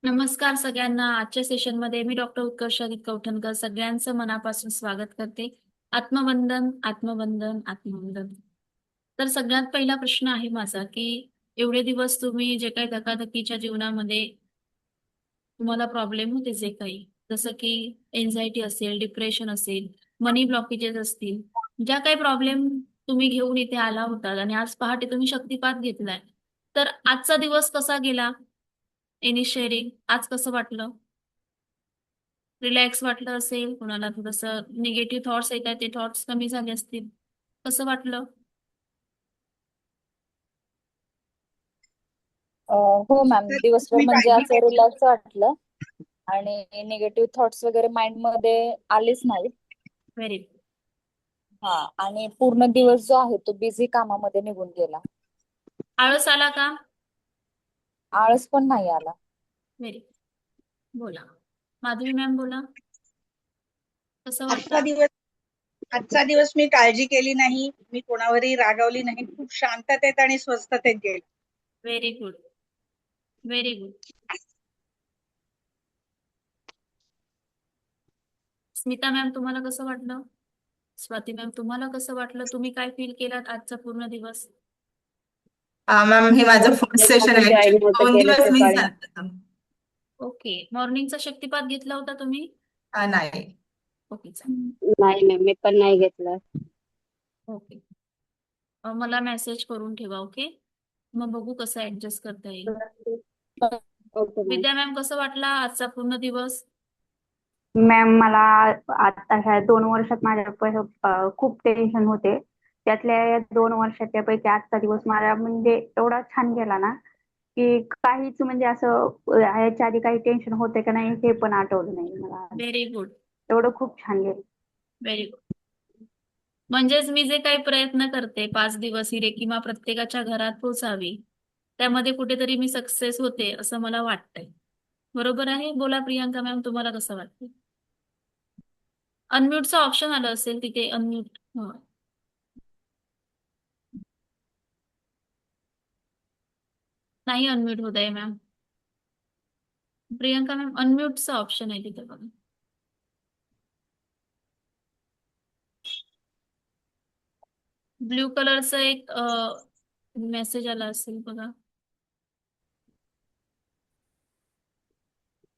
नमस्कार सगळ्यांना. आजच्या सेशनमध्ये मी डॉक्टर उत्कर्ष कवठणकर सगळ्यांचं मनापासून स्वागत करते. आत्मवंदन, आत्मवंदन, आत्मवंदन. तर सगळ्यात पहिला प्रश्न आहे माझा की एवढे दिवस तुम्ही जे काही धकाधकीच्या जीवनामध्ये तुम्हाला प्रॉब्लेम होते, जे काही जसं की एन्झायटी असेल, डिप्रेशन असेल, मनी ब्लॉकेजेस असतील, ज्या काही प्रॉब्लेम तुम्ही घेऊन इथे आला होता आणि आज पहाटे तुम्ही शक्तिपात घेतलाय, तर आजचा दिवस कसा गेला? Any sharing? आज कसं वाटलं? रिलॅक्स वाटलं असेल, कोणाला थोडंसं निगेटिव्ह थॉट्स येत आहेत, ते थॉट्स कमी झाले असतील. कसं वाटलं? हो मॅम, तर दिवसभर मी म्हणजे काळजी असं घेतली. रिलॅक्स वाटलं आणि निगेटिव्ह थॉट्स वगैरे माइंड मध्ये आलेच नाहीत. Very good. हा, आणि पूर्ण दिवस जो आहे तो बिझी कामामध्ये निघून गेला. आळस आला का? आळस पण नाही आला. Very good. बोला. माधवी मॅम बोला. कसं आजचा वाटतं? दिवस आजचा दिवस मी काळजी केली नाही, मी कोणावरही रागावली नाही, खूप शांततेत आणि स्वस्थतेत गेली. Very good. Very good. Smita ma'am तुम्हाला कसं वाटलं? स्वाती मॅम तुम्हाला कसं वाटलं? तुम्ही काय फील केलात आजचा पूर्ण दिवस? मॅम, हे माझं फर्स्ट सेशन आहे. माझं ऍक्च्युली जॉईन होतं 2 केलं दिवस मिस सकाळी. झालं. ओके. मॉर्निंगचा शक्तिपात घेतला होता तुम्ही? नाही. ओके, चालेल. नाही मॅम, मी पण नाही घेतलं. ओके. मला मेसेज करून ठेवा. ओके, मग बघू कसं ऍडजस्ट करता येईल. Okay ma'am. विद्या मॅम कसं वाटला आजचा पूर्ण दिवस? मॅम, मला आता ह्या 2 वर्षात माझ्या खूप टेन्शन होते. त्यातल्या या 2 वर्षाच्या पैकी आजचा दिवस माझा म्हणजे एवढा छान गेला ना, की काहीच म्हणजे असं ह्याच्या आधी काही टेन्शन होते का नाही हे पण आठवलं नाही मला. Very good. एवढं खूप छान गेलं. Very good. म्हणजेच मी जे काही प्रयत्न करते 5 दिवस ही रेकीमा प्रत्येकाच्या घरात पोचावी, त्यामध्ये कुठेतरी मी सक्सेस होते असं मला वाटतंय. बरोबर आहे? बोला प्रियांका मॅम, तुम्हाला कसं वाटतं? अनम्यूटचं ऑप्शन आलं असेल तिथे, अनम्यूट. नाही अनम्यूट होत आहे मॅम. प्रियांका मॅम, अनम्यूटचं ऑप्शन आहे तिथे बघा. ब्ल्यू कलरचं एक मेसेज आला असेल बघा.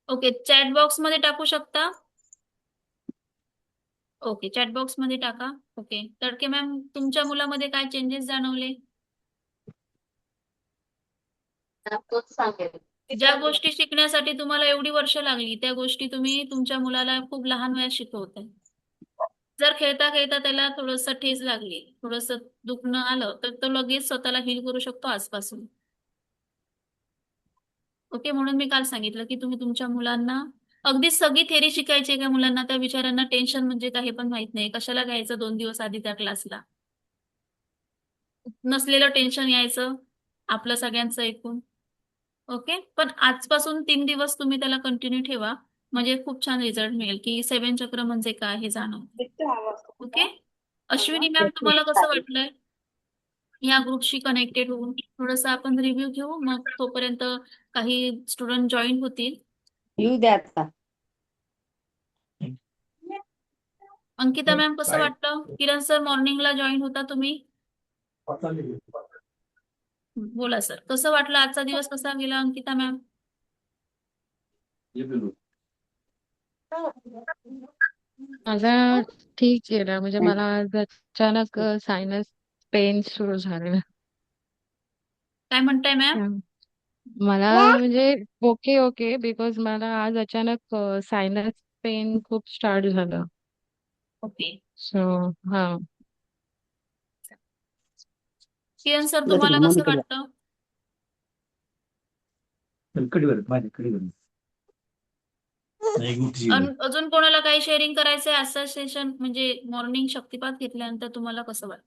ओके, चॅट बॉक्स मध्ये टाकू शकता. ओके, चॅट बॉक्स मध्ये टाका. ओके, तडके मॅम तुमच्या मुलामध्ये काय चेंजेस जाणवले? तोच सांगेल. ज्या गोष्टी शिकण्यासाठी तुम्हाला एवढी वर्ष लागली, त्या गोष्टी तुम्ही तुमच्या मुलाला खूप लहान वयात शिकवताय. जर खेळता खेळता त्याला थोडस ठेच लागली, थोडस दुखणं आलं, तर तो लगेच स्वतःला हील करू शकतो आजपासून. ओके, म्हणून मी काल सांगितलं की तुम्ही तुमच्या मुलांना अगदी सगळी थेरी शिकायची का मुलांना, त्या बिचाऱ्यांना टेन्शन म्हणजे काही पण माहित नाही, कशाला घ्यायचं 2 दिवस आधी त्या क्लासला. नसलेलं टेन्शन यायचं आपलं सगळ्यांचं ऐकून. ओके, पण आजपासून 3 दिवस तुम्ही त्याला कंटिन्यू ठेवा, म्हणजे खूप छान रिझल्ट मिळेल की 7 चक्र म्हणजे काय हे जाणवतं. ओके. अश्विनी मॅम तुम्हाला कसं वाटलंय या ग्रुपशी कनेक्टेड होऊन? थोडस आपण रिव्ह्यू घेऊ, मग तोपर्यंत काही स्टुडंट जॉईन होतील. येऊ द्या आता. अंकिता मॅम कसं वाटतं? किरण सर मॉर्निंगला जॉईन होता तुम्ही? बोला सर, कसं वाटलं आजचा दिवस, कसा गेला अंकिता मॅम? माझा ठीक गेला. म्हणजे मला आज अचानक सायनस पेन सुरू झालेलं. काय म्हणताय मॅम? मला म्हणजे ओके ओके, बिकॉज मला आज अचानक सायनस पेन खूप स्टार्ट झालं. ओके. सो हा. किरण सर तुम्हाला कसं वाटतं? अजून कोणाला काही शेअरिंग करायचंय आजचं सेशन, म्हणजे मॉर्निंग शक्तिपात घेतल्यानंतर तुम्हाला कसं वाटतं?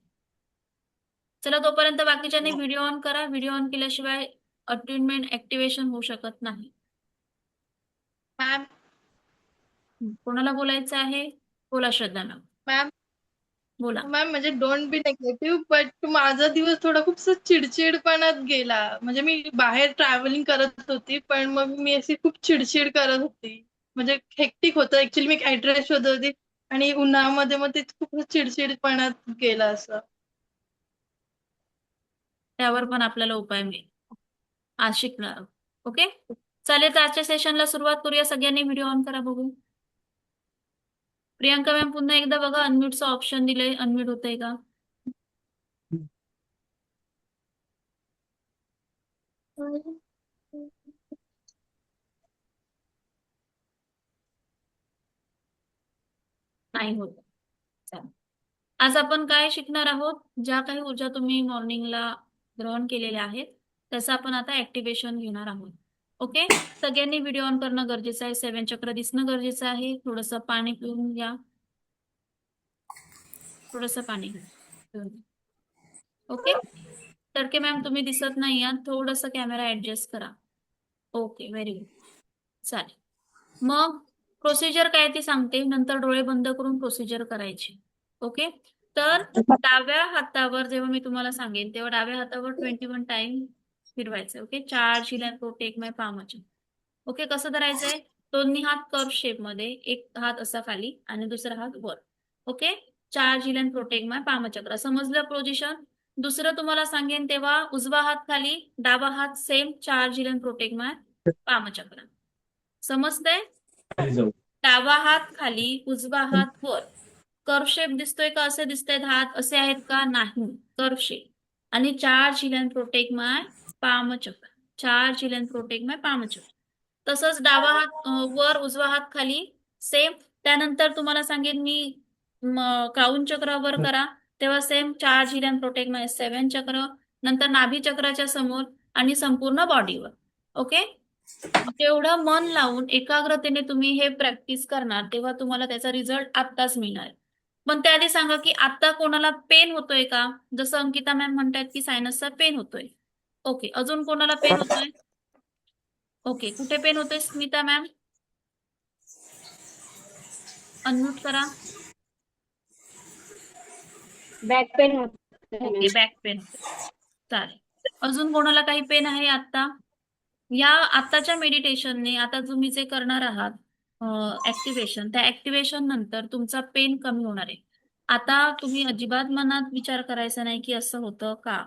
चला, तोपर्यंत बाकीच्यांनी व्हिडिओ ऑन करा. व्हिडिओ ऑन केल्याशिवाय अटेन्मेंट ऍक्टिव्हेशन होऊ शकत नाही. मॅम कोणाला बोलायचं आहे? बोला श्रद्धा मॅम. मॅम बोला. मॅम म्हणजे डोंट बी नेगेटिव्ह बट माझा दिवस थोडा खूप चिडचिडपणात गेला. म्हणजे मी बाहेर ट्रॅव्हलिंग करत होती पण मग मी अशी खूप चिडचिड करत होती. म्हणजे हेक्टिक होतं ऍक्च्युली मी एक ऍड्रेस शोधत होती आणि उन्हामध्ये मग ते खूप चिडचिडपणात गेला असं. त्यावर पण आपल्याला उपाय मिळेल. आज शिकणार आहोत. ओके, चालेल. तर आजच्या सेशनला सुरुवात करूया. सगळ्यांनी व्हिडिओ ऑन करा बघू. प्रियांका मॅम पुन्हा एकदा बघा, अनम्यूटचं ऑप्शन दिलंय, अनम्यूट होतंय का? नाही होत. चालेल. आज आपण काय शिकणार आहोत? ज्या काही ऊर्जा तुम्ही मॉर्निंगला ग्रहण केलेल्या आहेत त्याचं आपण आता ऍक्टिव्हेशन घेणार आहोत. ओके, सगळ्यांनी व्हिडिओ ऑन करणं गरजेचं आहे. 7 चक्र दिसणं गरजेचं आहे. थोडंसं पाणी पिऊन घ्या. थोडंसं पाणी घ्या. ओके, तरके मॅम तुम्ही दिसत नाही आहात. थोडंसं कॅमेरा ऍडजस्ट करा. Okay, very good. चालेल. मग प्रोसिजर काय ती सांगते, नंतर डोळे बंद करून प्रोसिजर करायची. ओके, तर डाव्या हातावर जेव्हा मी तुम्हाला सांगेन तेव्हा डाव्या हातावर 21 टाइम फिरवायचं. Okay, charge heal and protect my पामाचे. ओके, कसं धरायचंय? दोन्ही हात कर्व शेप मध्ये, एक हात असा खाली आणि दुसरा हात वर. Okay, charge heal and protect my पामचक्र. समजलं पोझिशन? दुसरं तुम्हाला सांगेन तेव्हा उजवा हात खाली, डावा हात same, charge heal and protect my पामचक्र. समजतंय? डावा हात खाली, उजवा हात वर. कर्व शेप दिसतोय का? असे दिसतायत हात? असे आहेत का? नाही, कर्व शेप. आणि charge heal and protect my पामचक्र. Charge heal and protect my पामचक्र. तसंच डावा हात वर, उजवा हात खाली, सेम. त्यानंतर तुम्हाला सांगेन मी क्राऊन चक्र वर करा, तेव्हा same, charge heal and protect my 7 chakra. नंतर नाभी चक्राच्या समोर आणि संपूर्ण बॉडीवर. ओके, जेवढं मन लावून एकाग्रतेने तुम्ही हे प्रॅक्टिस करणार तेव्हा तुम्हाला त्याचा रिझल्ट आत्ताच मिळणार. पण त्याआधी सांगा की आता कोणाला पेन होतोय का? जसं अंकिता मॅम म्हणतात की सायनसचा पेन होतोय. ओके, अजून कोणाला पेन होतोय? ओके, कुठे पेन होतोय स्मिता मॅम? अनम्यूट करा. बॅक पेन होत ओके, बॅक पेन होतोय. चालेल. अजून कोणाला काही पेन आहे आता? या आताच्या मेडिटेशनने आता तुम्ही जे करणार आहात ऍक्टिव्हेशन, त्या ऍक्टिव्हेशन नंतर तुमचा पेन कमी होणार आहे. आता तुम्ही अजिबात मनात विचार करायचा नाही की असं होतं का.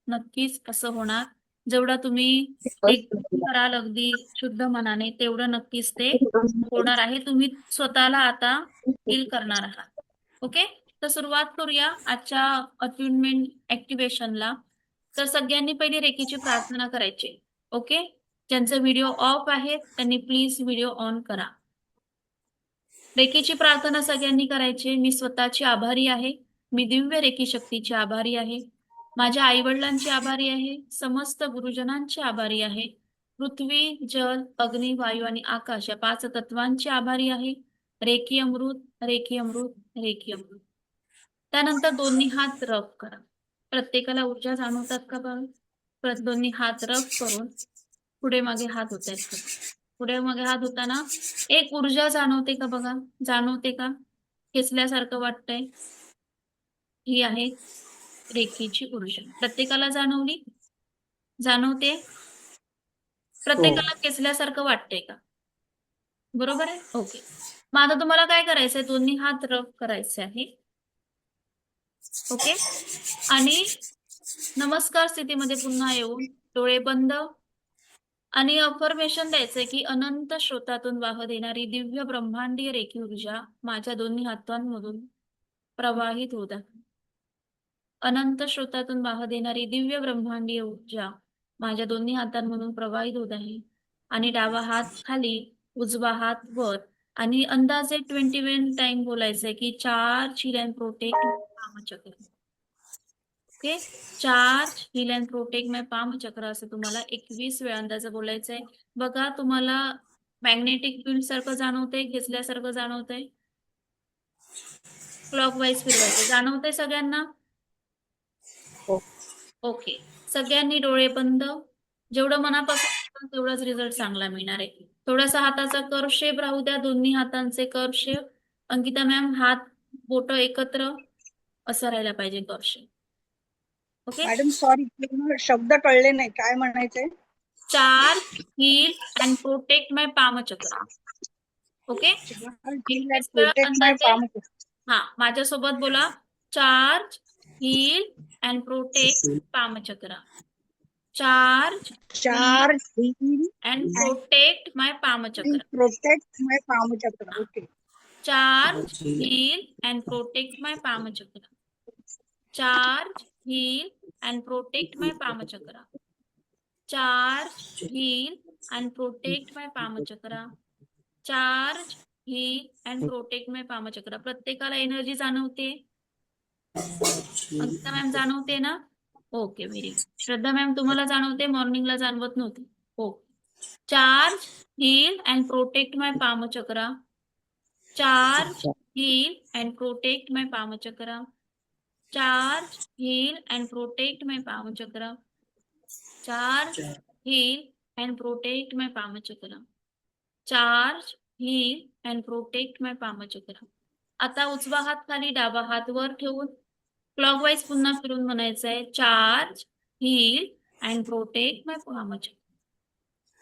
नक्कीच असं होणार. जेवढा तुम्ही एक कराल अगदी शुद्ध मनाने तेवढं नक्कीच ते होणार आहे. तुम्ही स्वतःला आता फील करणार आहात. ओके, तर सुरुवात करूया आजच्या अट्युनमेंट ऍक्टिव्हेशनला. तर सगळ्यांनी पहिली रेकीची प्रार्थना करायची. ओके, ज्यांचे व्हिडिओ ऑफ आहेत त्यांनी प्लीज व्हिडिओ ऑन करा. रेकीची प्रार्थना सगळ्यांनी करायची. मी स्वतःची आभारी आहे. मी दिव्य रेकी शक्तीची आभारी आहे. माझ्या आईवडिलांची आभारी आहे. समस्त गुरुजनांची आभारी आहे. पृथ्वी, जल, अग्नी, वायू आणि आकाश या 5 तत्वांची आभारी आहे. रेकी अमृत, रेकी अमृत, रेकी अमृत. त्यानंतर दोन्ही हात रब करा. प्रत्येकाला ऊर्जा जाणवतात का बघा? दोन्ही हात रब करून पुढे मागे हात होत आहेत का? पुढे मागे हात होताना एक ऊर्जा जाणवते का बघा? जाणवते का? खेचल्यासारखं वाटतंय? ही आहे रेखीची ऊर्जा. प्रत्येकाला जाणवली? जाणवते? प्रत्येकाला खेचल्यासारखं वाटतंय का? बरोबर आहे? ओके, मग आता तुम्हाला काय करायचंय? दोन्ही हात रब करायचे आहे. ओके, आणि नमस्कार स्थितीमध्ये पुन्हा येऊन डोळे बंद आणि अफर्मेशन द्यायचंय की अनंत स्रोतातून वाहत येणारी दिव्य ब्रह्मांडीय रेखी ऊर्जा माझ्या दोन्ही हातांमधून प्रवाहित होत आहे. अनंत स्रोतातून वाहत येणारी दिव्य ब्रह्मांडीय ऊर्जा माझ्या दोन्ही हातांमधून प्रवाहित होत आहे. आणि डावा हात खाली, उजवा हात वर, आणि अंदाजे 21 टाइम बोलायचंय की चार्ज, हील अँड प्रोटेक्ट पामचक्र. Okay, charge, heal and protect my पामचक्र असं तुम्हाला 21 वेळा अंदाजे बोलायचंय. बघा, तुम्हाला मॅग्नेटिक फील्ड सारखं जाणवतंय, घेतल्यासारखं जाणवतंय? क्लॉकवाईज फिरवायचं. जाणवतंय सगळ्यांना? ओके, सगळ्यांनी डोळे बंद. जेवढं मनापासून तेवढाच रिझल्ट चांगला मिळणार आहे. थोडासा हाताचा कर्व शेप राहू द्या, दोन्ही हातांचे कर्व शेप. अंकिता मॅम, हात बोट एकत्र. असं राहायला पाहिजे टॉर्शन. ओके. मॅडम सॉरी, पूर्ण शब्द कळले नाही, काय म्हणायचंय? Charge, heal and protect my palm chakra. Okay. Protect my अंदाजे पाम. हा माझ्यासोबत बोला. Charge, heal and protect palm chakra. Charge, charge, heal and protect my palm chakra. Protect my palm chakra. Okay. Charge, heal and protect my palm chakra. Charge, heal and protect my palm chakra. Charge, heal and protect my palm chakra. Charge, heal and protect my palm chakra. प्रत्येकाला energy जाणवते? Ankita ma'am जाणवते ना? Okay, very good. Shraddha ma'am तुम्हाला जाणवते? मॉर्निंगला जाणवत नव्हते. हो. Charge, heal and protect my palm chakra. Charge, heal and protect my palm chakra. Charge, heal and protect my palm chakra. Charge, heal and protect my palm chakra. Charge, heal and protect my palm chakra. आता उजवा हात खाली, डावा हात वर ठेवून क्लॉकवाईज पुन्हा फिरून म्हणायचं आहे. Charge, heal and protect my palm chakra.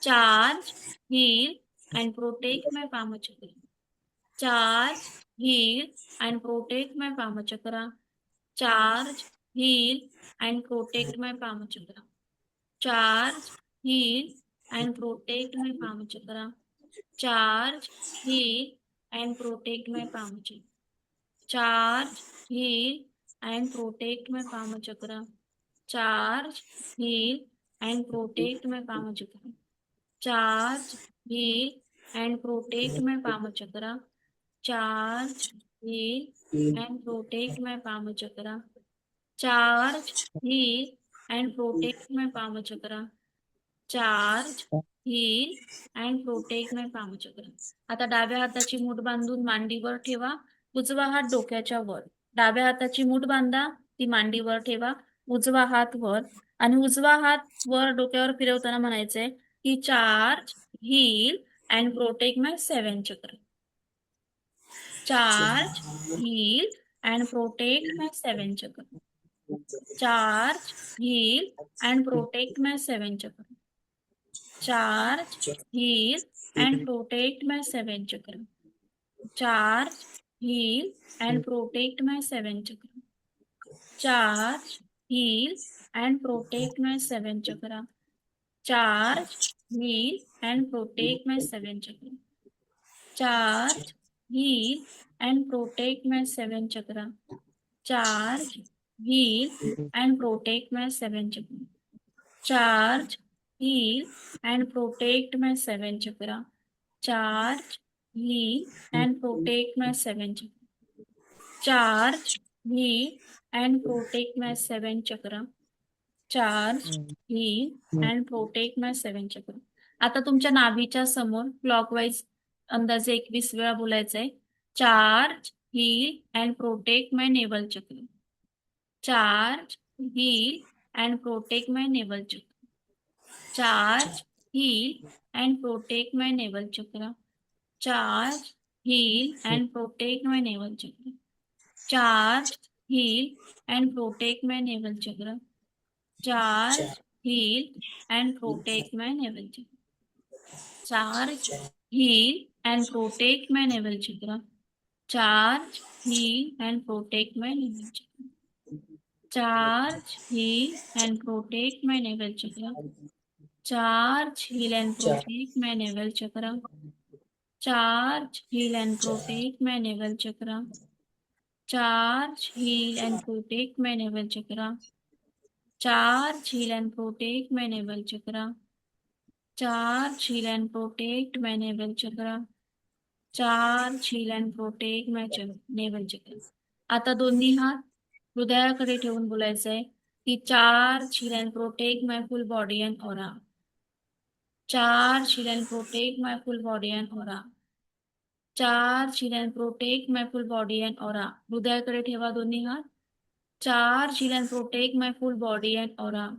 Charge, heal and protect my palm chakra. Charge, heal and protect my palm chakra. Charge, heal and protect my palm chakra. Charge, heal and protect my palm chakra. Charge, heal and protect my palm chakra. Charge, heal and protect my palm chakra. Charge, heal and protect my palm chakra. Charge, heal and protect my palm chakra. Charge, heal and protect my palm chakra. Charge, heal and protect my palm chakra. Charge, heal and protect my palm chakra. आता डाव्या हाताची मूठ बांधून मांडीवर ठेवा. उजवा हात डोक्याच्या वर. डाव्या हाताची मूठ बांधा, ती मांडीवर ठेवा. उजवा हात वर आणि उजवा हात वर डोक्यावर फिरवताना म्हणायचंय की charge, heal and protect my 7 chakra. Charge, heal and protect my 7 chakra. Charge, heal and protect my 7 chakra. Charge, heal and protect my 7 chakra. Charge, heal and protect my 7 chakra. Charge, heal and protect my 7 chakra. Charge, heal and protect my 7 chakra. Charge, heal and protect my 7 chakra. Charge, heal and protect my 7 chakra. Charge, heal and protect my 7 chakra. Charge, heal and protect my 7 chakra. Charge, heal and protect my 7 chakra. Charge, heal and protect my 7 चक्र. आता तुमच्या नाभीच्या समोर clockwise अंदाजे 21 वेळा बोलायचं आहे. Charge, heal and protect my navel chakra. Charge, heal and protect my navel chakra. Charge, heal and protect my navel chakra. Charge, heal and protect my navel chakra. Charge, heal and protect my navel chakra. Charge, heal and protect my navel chakra. Charge, heal and protect my navel chakra. Charge, heal and protect my navel chakra. Charge, heal and protect my navel chakra. Charge, heal and protect my navel chakra. Charge, heal and protect my navel chakra. Charge, heal and protect my navel chakra. Charge, heal and protect my navel chakra. Charge, heal and protect my navel chakra. Charge, heal and protect my navel chakra. आता दोन्ही हात हृदयाकडे ठेवून बोलायचं आहे की charge, heal and protect my full body and aura. Charge, heal and protect my full body and aura. Charge, heal and protect my full body and aura. हृदयाकडे ठेवा दोन्ही हात. Charge, heal and protect my full body and aura.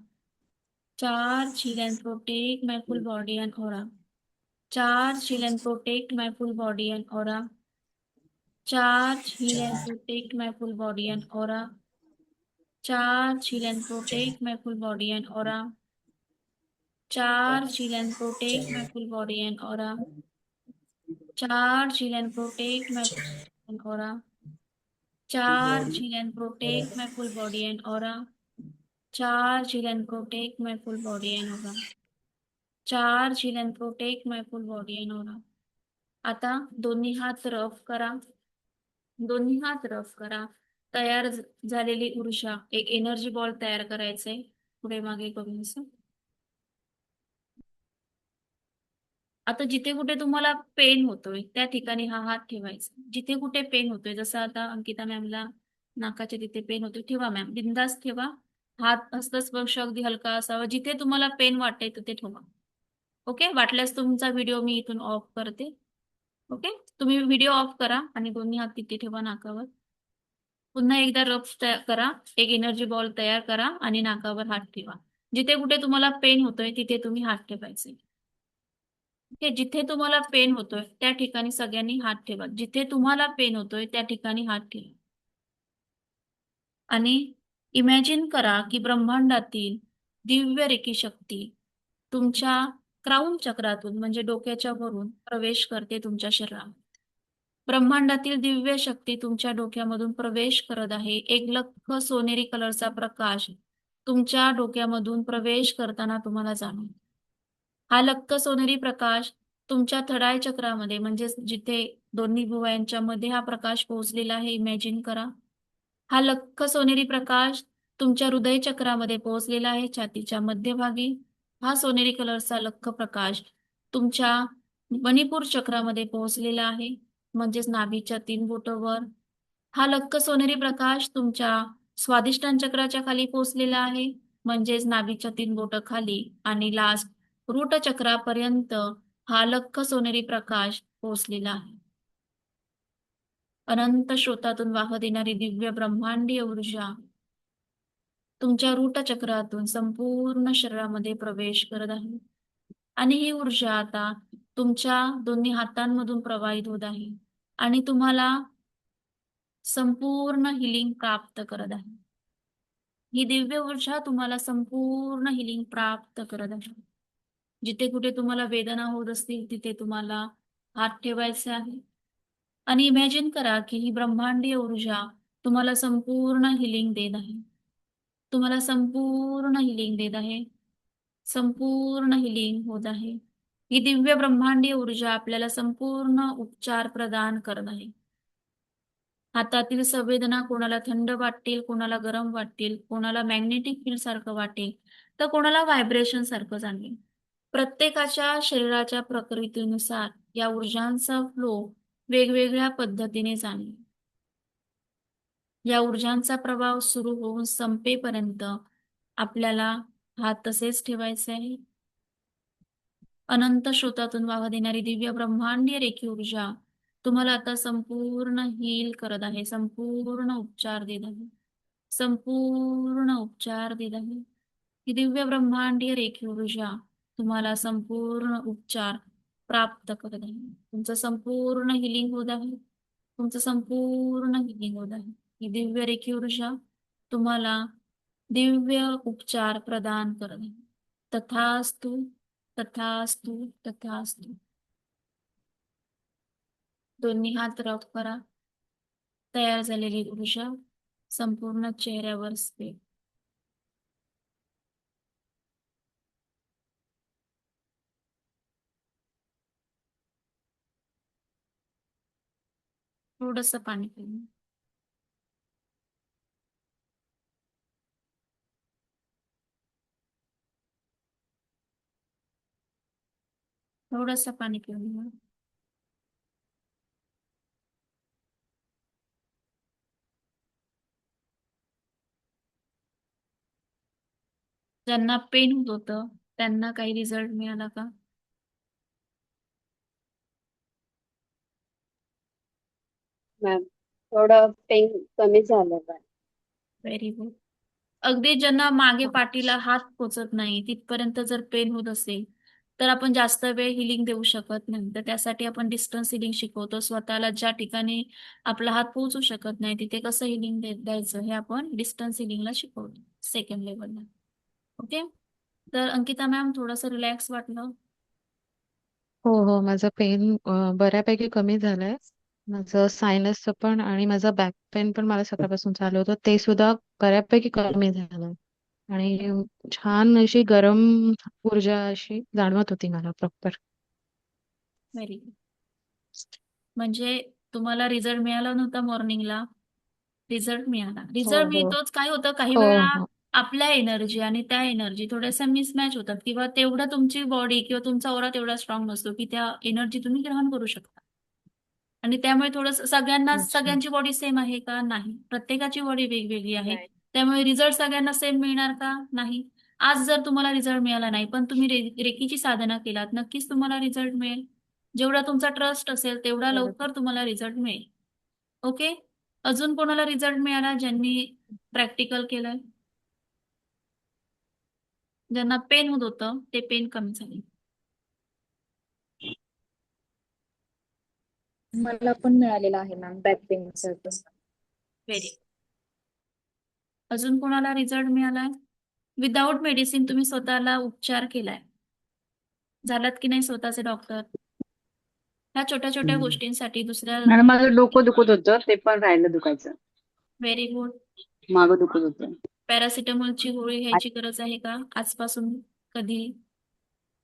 Charge, heal and protect my full body and aura. Charge, heal and protect my full body and aura. Charge, heal and protect my full body and aura. Charge, heal and protect my full body and aura. Charge, heal and protect my full body and aura. Charge, heal and protect my full body and aura. Charge, heal and protect my full body and aura. Charge, heal and protect my full body and aura. Charge, heal and protect my full body and aura. आता दोन्ही हात rough करा. दोन्ही हात rough करा. तयार झालेली ऊर्जा, एक एनर्जी बॉल तयार करायचंय. पुढे मागे करून असं. आता जिथे कुठे तुम्हाला पेन होतोय त्या ठिकाणी हा हात ठेवायचा. जिथे कुठे पेन होतोय, जसं आता अंकिता मॅमला नाकाच्या तिथे पेन होतोय, ठेवा मॅम, बिंदास ठेवा. हात हस्तस्पर्श अगदी हलका असावा. जिथे तुम्हाला पेन वाटतंय तिथे ठेवा. ओके, वाटल्यास तुमचा व्हिडिओ मी इथून ऑफ करते. ओके, तुम्ही व्हिडिओ ऑफ करा आणि दोन्ही हात तिथे ठेवा नाकावर. पुन्हा एकदा रफ करा, एक एनर्जी बॉल तयार करा आणि नाकावर हात ठेवा. जिथे कुठे तुम्हाला पेन होतोय तिथे तुम्ही हात ठेवायचे. ओके, जिथे तुम्हाला पेन होतोय त्या ठिकाणी सगळ्यांनी हात ठेवा. जिथे तुम्हाला पेन होतोय त्या ठिकाणी हात ठेवा. आणि इमॅजिन करा की ब्रह्मांडातील दिव्य रेकी शक्ती तुमच्या क्राउन चक्रातून म्हणजे डोक्याच्या वरून प्रवेश करते तुमच्या शरीरात. ब्रह्मांडातील दिव्य शक्ती तुमच्या डोक्यामधून प्रवेश करत आहे. एक लख्ख सोनेरी कलरचा प्रकाश तुमच्या डोक्यामधून प्रवेश करताना तुम्हाला जाणवेल. हा लख्ख सोनेरी प्रकाश तुमच्या थडाय चक्रामध्ये म्हणजे जिथे दोन्ही भुवयांच्या मध्ये हा प्रकाश पोहोचलेला आहे, इमॅजिन करा. हा लख्ख सोनेरी प्रकाश तुमच्या हृदय चक्रामध्ये पोहोचलेला आहे, छातीच्या मध्यभागी. हा सोनेरी कलरचा लख्ख प्रकाश तुमच्या मणिपूर चक्रामध्ये पोहोचलेला आहे, म्हणजेच नाभीच्या 3 बोटावर. हा लख्ख सोनेरी प्रकाश तुमच्या स्वादिष्टान चक्राच्या खाली पोहोचलेला आहे, म्हणजेच नाभीच्या 3 बोटं खाली. आणि लास्ट रूट चक्रापर्यंत हा लख्ख सोनेरी प्रकाश पोहोचलेला आहे. अनंत स्रोतातून वाहत येणारी दिव्य ब्रह्मांडीय ऊर्जा तुमच्या रूट चक्रातून संपूर्ण शरीरामध्ये प्रवेश करत आहे. आणि ही ऊर्जा आता तुमच्या दोन्ही हातांमधून प्रवाहित होत आहे आणि तुम्हाला संपूर्ण हिलिंग प्राप्त करत आहे. ही दिव्य ऊर्जा तुम्हाला संपूर्ण हिलिंग प्राप्त करत आहे. जिथे कुठे तुम्हाला वेदना होत असतील तिथे तुम्हाला हात ठेवायचे आहे आणि इमॅजिन करा की ही ब्रह्मांडीय ऊर्जा तुम्हाला संपूर्ण हिलिंग देत आहे. तुम्हाला संपूर्ण हिलिंग देत आहे. संपूर्ण हिलिंग होत आहे. ही दिव्य ब्रह्मांडीय ऊर्जा आपल्याला संपूर्ण उपचार प्रदान करत आहे. हातातील संवेदना कोणाला थंड वाटतील, कोणाला गरम वाटतील, कोणाला मॅग्नेटिक फील्ड सारखं वाटेल, तर कोणाला व्हायब्रेशन सारखं जाणवेल. प्रत्येकाच्या शरीराच्या प्रकृतीनुसार या ऊर्जांचा फ्लो वेगवेगळ्या पद्धतीने जाणवेल. या ऊर्जांचा प्रभाव सुरू होऊन संपेपर्यंत आपल्याला हात तसेच ठेवायचे आहे. अनंत स्रोतातून वाहत येणारी दिव्य ब्रह्मांडीय रेखी ऊर्जा तुम्हाला आता संपूर्ण हील करत आहे, संपूर्ण उपचार देत आहे, संपूर्ण उपचार देत आहे. ही दिव्य ब्रह्मांडीय रेखी ऊर्जा तुम्हाला संपूर्ण उपचार प्राप्त करत आहे. तुमचं संपूर्ण हिलिंग होत आहे. तुमचं संपूर्ण हिलिंग होत आहे. ही दिव्य रेखी ऊर्जा तुम्हाला दिव्य उपचार प्रदान करत आहे. तथास्तु, तथास्तु, तथास्तु. दोन्ही हात रफ करा. तयार झालेली ऊर्जा संपूर्ण चेहऱ्यावर स्प्रेड. थोडंसं पाणी पिऊन. थोडंसं पाणी पिऊन घ्या. ज्यांना पेन होत होतं त्यांना काही रिझल्ट मिळाला का? मॅम थोडं पेन कमी झालं पण व्हेरी गुड. अगदी ज्यांना मागे पाठीला हात पोचत नाही तिथपर्यंत जर पेन होत असेल तर आपण जास्त वेळ हिलिंग देऊ शकत नाही. तर त्यासाठी आपण डिस्टन्स हिलिंग शिकवतो. स्वतःला ज्या ठिकाणी आपला हात पोहोचू शकत नाही तिथे कसं हिलिंग द्यायचं हे आपण डिस्टन्स हिलिंगला शिकवतो सेकंड लेवलला. ओके. तर अंकिता मॅम थोडंसं रिलॅक्स वाटलं? हो, माझं पेन बऱ्यापैकी कमी झालंय. माझं सायनसचं पण आणि माझं बॅक पेन पण मला सकाळपासून चालू होतं ते सुद्धा बऱ्यापैकी कमी झालं. आणि छान अशी गरम ऊर्जा अशी जाणवत होती मला प्रॉपर. Very good. म्हणजे तुम्हाला रिझल्ट मिळाला नव्हता मॉर्निंगला, रिझल्ट मिळाला. हो रिझल्ट हो मिळतोच. काय होतं काही हो वेळा हो आपल्या एनर्जी आणि त्या एनर्जी थोड्याशा मिसमॅच होतात किंवा तेवढा तुमची बॉडी किंवा तुमचा ओरा तेवढा स्ट्रॉंग नसतो की त्या एनर्जी तुम्ही ग्रहण करू शकता. आणि त्यामुळे थोडंसं अच्छा सगळ्यांची बॉडी सेम आहे का? नाही. प्रत्येकाची बॉडी वेगवेगळी आहे. नाही. त्यामुळे रिझल्ट सगळ्यांना सेम मिळणार का? नाही. आज जर तुम्हाला रिझल्ट मिळाला नाही पण तुम्ही रेकीची साधना केलात नक्कीच तुम्हाला रिझल्ट मिळेल. जेवढा तुमचा ट्रस्ट असेल तेवढा बरोबर. लवकर तुम्हाला रिझल्ट मिळेल. ओके. अजून कोणाला रिझल्ट मिळाला ज्यांनी प्रॅक्टिकल केलंय? ज्यांना पेन होत होतं ते पेन कमी झाले. मला पण मिळालेला आहे मॅम बॅक पेनसाठी. व्हेरी. अजून कोणाला रिझल्ट मिळालाय? विदाऊट मेडिसिन तुम्ही स्वतःला उपचार केलाय. झालात की नाही स्वतःचे डॉक्टर? ह्या छोट्या छोट्या गोष्टींसाठी दुसऱ्या. मॅडम माझं डोकं दुखत होतं ते पण राहिलं दुखायचं. Very good. मागं दुखत होतं. पॅरासिटामॉलची गोळी घ्यायची गरज आहे का आजपासून? कधी?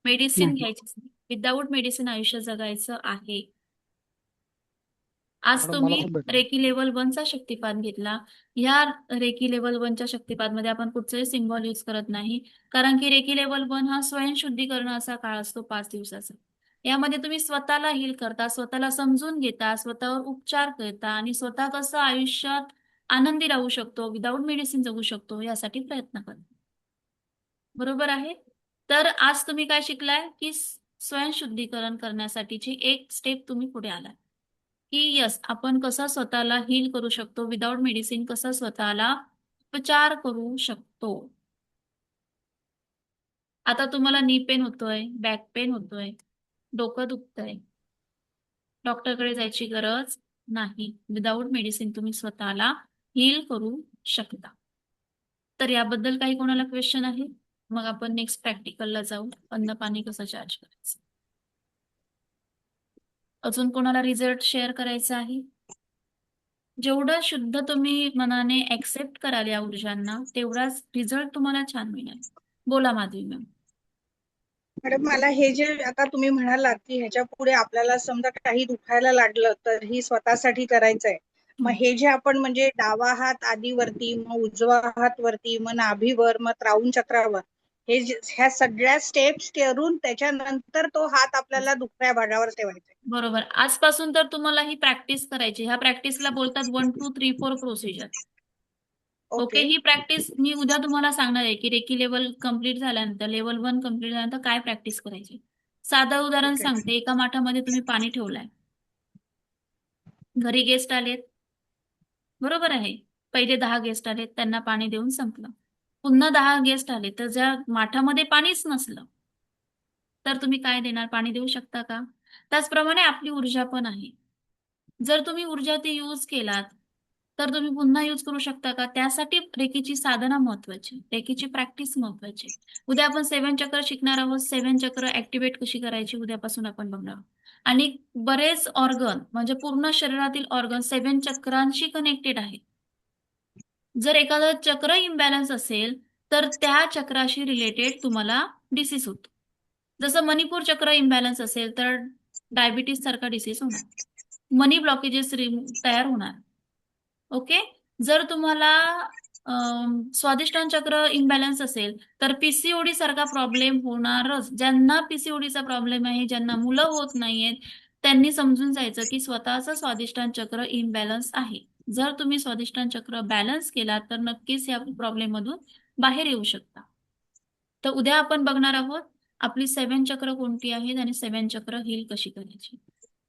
मेडिसिन नाही. घ्यायचीच नाही. विदाऊट मेडिसिन आयुष्य जगायचं आहे. आज मॅडम मला तुम्ही पण भेटलं. रेकी लेवल 1चा शक्तिपात घेतला. ह्या रेकी लेवल 1च्या शक्तिपातमध्ये आपण कुठचंही सिम्बॉल यूज करत नाही. कारण की रेकी लेवल 1 हा स्वयंशुद्धीकरण असा काळ असतो 5 दिवसाचा. यामध्ये तुम्ही स्वतःला हील करता, स्वतःला समजून घेता, स्वतःवर उपचार करता आणि स्वतः कसं आयुष्यात आनंदी राहू शकतो, विदाऊट मेडिसिन जगू शकतो यासाठी प्रयत्न करता. बरोबर आहे? तर आज तुम्ही काय शिकलाय की स्वयंशुद्धीकरण करण्यासाठीची एक स्टेप तुम्ही पुढे आलाय. की यस आपण कसं स्वतःला हील करू शकतो विदाऊट मेडिसिन, कसं स्वतःला उपचार करू शकतो. आता तुम्हाला नी पेन होतोय, बॅक पेन होतोय, डोकं दुखतंय, डॉक्टरकडे जायची गरज नाही. विदाऊट मेडिसिन तुम्ही स्वतःला हील करू शकता. तर याबद्दल काही कोणाला क्वेश्चन आहे? मग आपण नेक्स्ट प्रॅक्टिकलला जाऊ. अन्न पाणी कसं चार्ज करायचं. अजून कोणाला रिझल्ट शेअर करायचा आहे? जेवढं शुद्ध तुम्ही मनाने ऍक्सेप्ट कराल या ऊर्जांना तेवढाच रिझल्ट तुम्हाला छान मिळेल. बोला माधवी मॅम. मॅडम मला हे जे आता तुम्ही म्हणालात की ह्याच्या पुढे आपल्याला समजा काही दुखायला लागलं तर ही स्वतःसाठी करायचंय. मग हे जे आपण म्हणजे डावा हात आधीवरती, मग उजवा हात वरती, मग नाभीवर, मग त्राऊन चक्रावर, ह्या सगळ्या स्टेप्स करून त्याच्यानंतर तो हात आपल्याला दुसऱ्या भागावर ठेवायचा. बरोबर. आजपासून तर तुम्हाला ही प्रॅक्टिस करायची. ह्या प्रॅक्टिसला बोलतात 1 2 3 4 प्रोसिजर. ओके. ही प्रॅक्टिस मी उद्या तुम्हाला सांगणार आहे की रेकी लेवल कम्प्लीट झाल्यानंतर, लेवल 1 कम्प्लीट झाल्यानंतर काय प्रॅक्टिस करायची. साधं उदाहरण ओके. सांगते. एका माठामध्ये तुम्ही पाणी ठेवलंय. घरी गेस्ट आलेत. बरोबर आहे. पहिले 10 गेस्ट आलेत, त्यांना पाणी देऊन संपलं. पुन्हा 10 गेस्ट आले तर ज्या माठामध्ये पाणीच नसलं तर तुम्ही काय देणार? पाणी देऊ शकता का? त्याचप्रमाणे आपली ऊर्जा पण आहे. जर तुम्ही ऊर्जा ती यूज केलात तर तुम्ही पुन्हा यूज करू शकता का? त्यासाठी रेकीची साधना महत्वाची, रेकीची प्रॅक्टिस महत्वाची. उद्या आपण 7 चक्र शिकणार आहोत. 7 चक्र ऍक्टिव्हेट कशी करायची उद्यापासून आपण बघणार आहोत. आणि बरेच ऑर्गन म्हणजे पूर्ण शरीरातील ऑर्गन 7 चक्रांशी कनेक्टेड आहे. जर एखादं चक्र इम्बॅलन्स असेल तर त्या चक्राशी रिलेटेड तुम्हाला डिसीज होतो. जसं मणिपूर चक्र इम्बॅलन्स असेल तर डायबिटीस सारखा डिसीज होणार, मनी ब्लॉकेजेस तयार होणार. ओके. जर तुम्हाला स्वादिष्टान चक्र इम्बॅलन्स असेल तर पीसीओडी सारखा प्रॉब्लेम होणारच. ज्यांना पीसीओडीचा प्रॉब्लेम आहे, ज्यांना मुलं होत नाहीयेत, त्यांनी समजून जायचं की स्वतःचं स्वादिष्टान चक्र इम्बॅलन्स आहे. जर तुम्ही स्वादिष्टान चक्र बॅलन्स केला तर नक्कीच या प्रॉब्लेम मधून बाहेर येऊ शकता. तर उद्या आपण बघणार आहोत आपली 7 चक्र कोणती आहेत आणि 7 चक्र हील कशी करायची.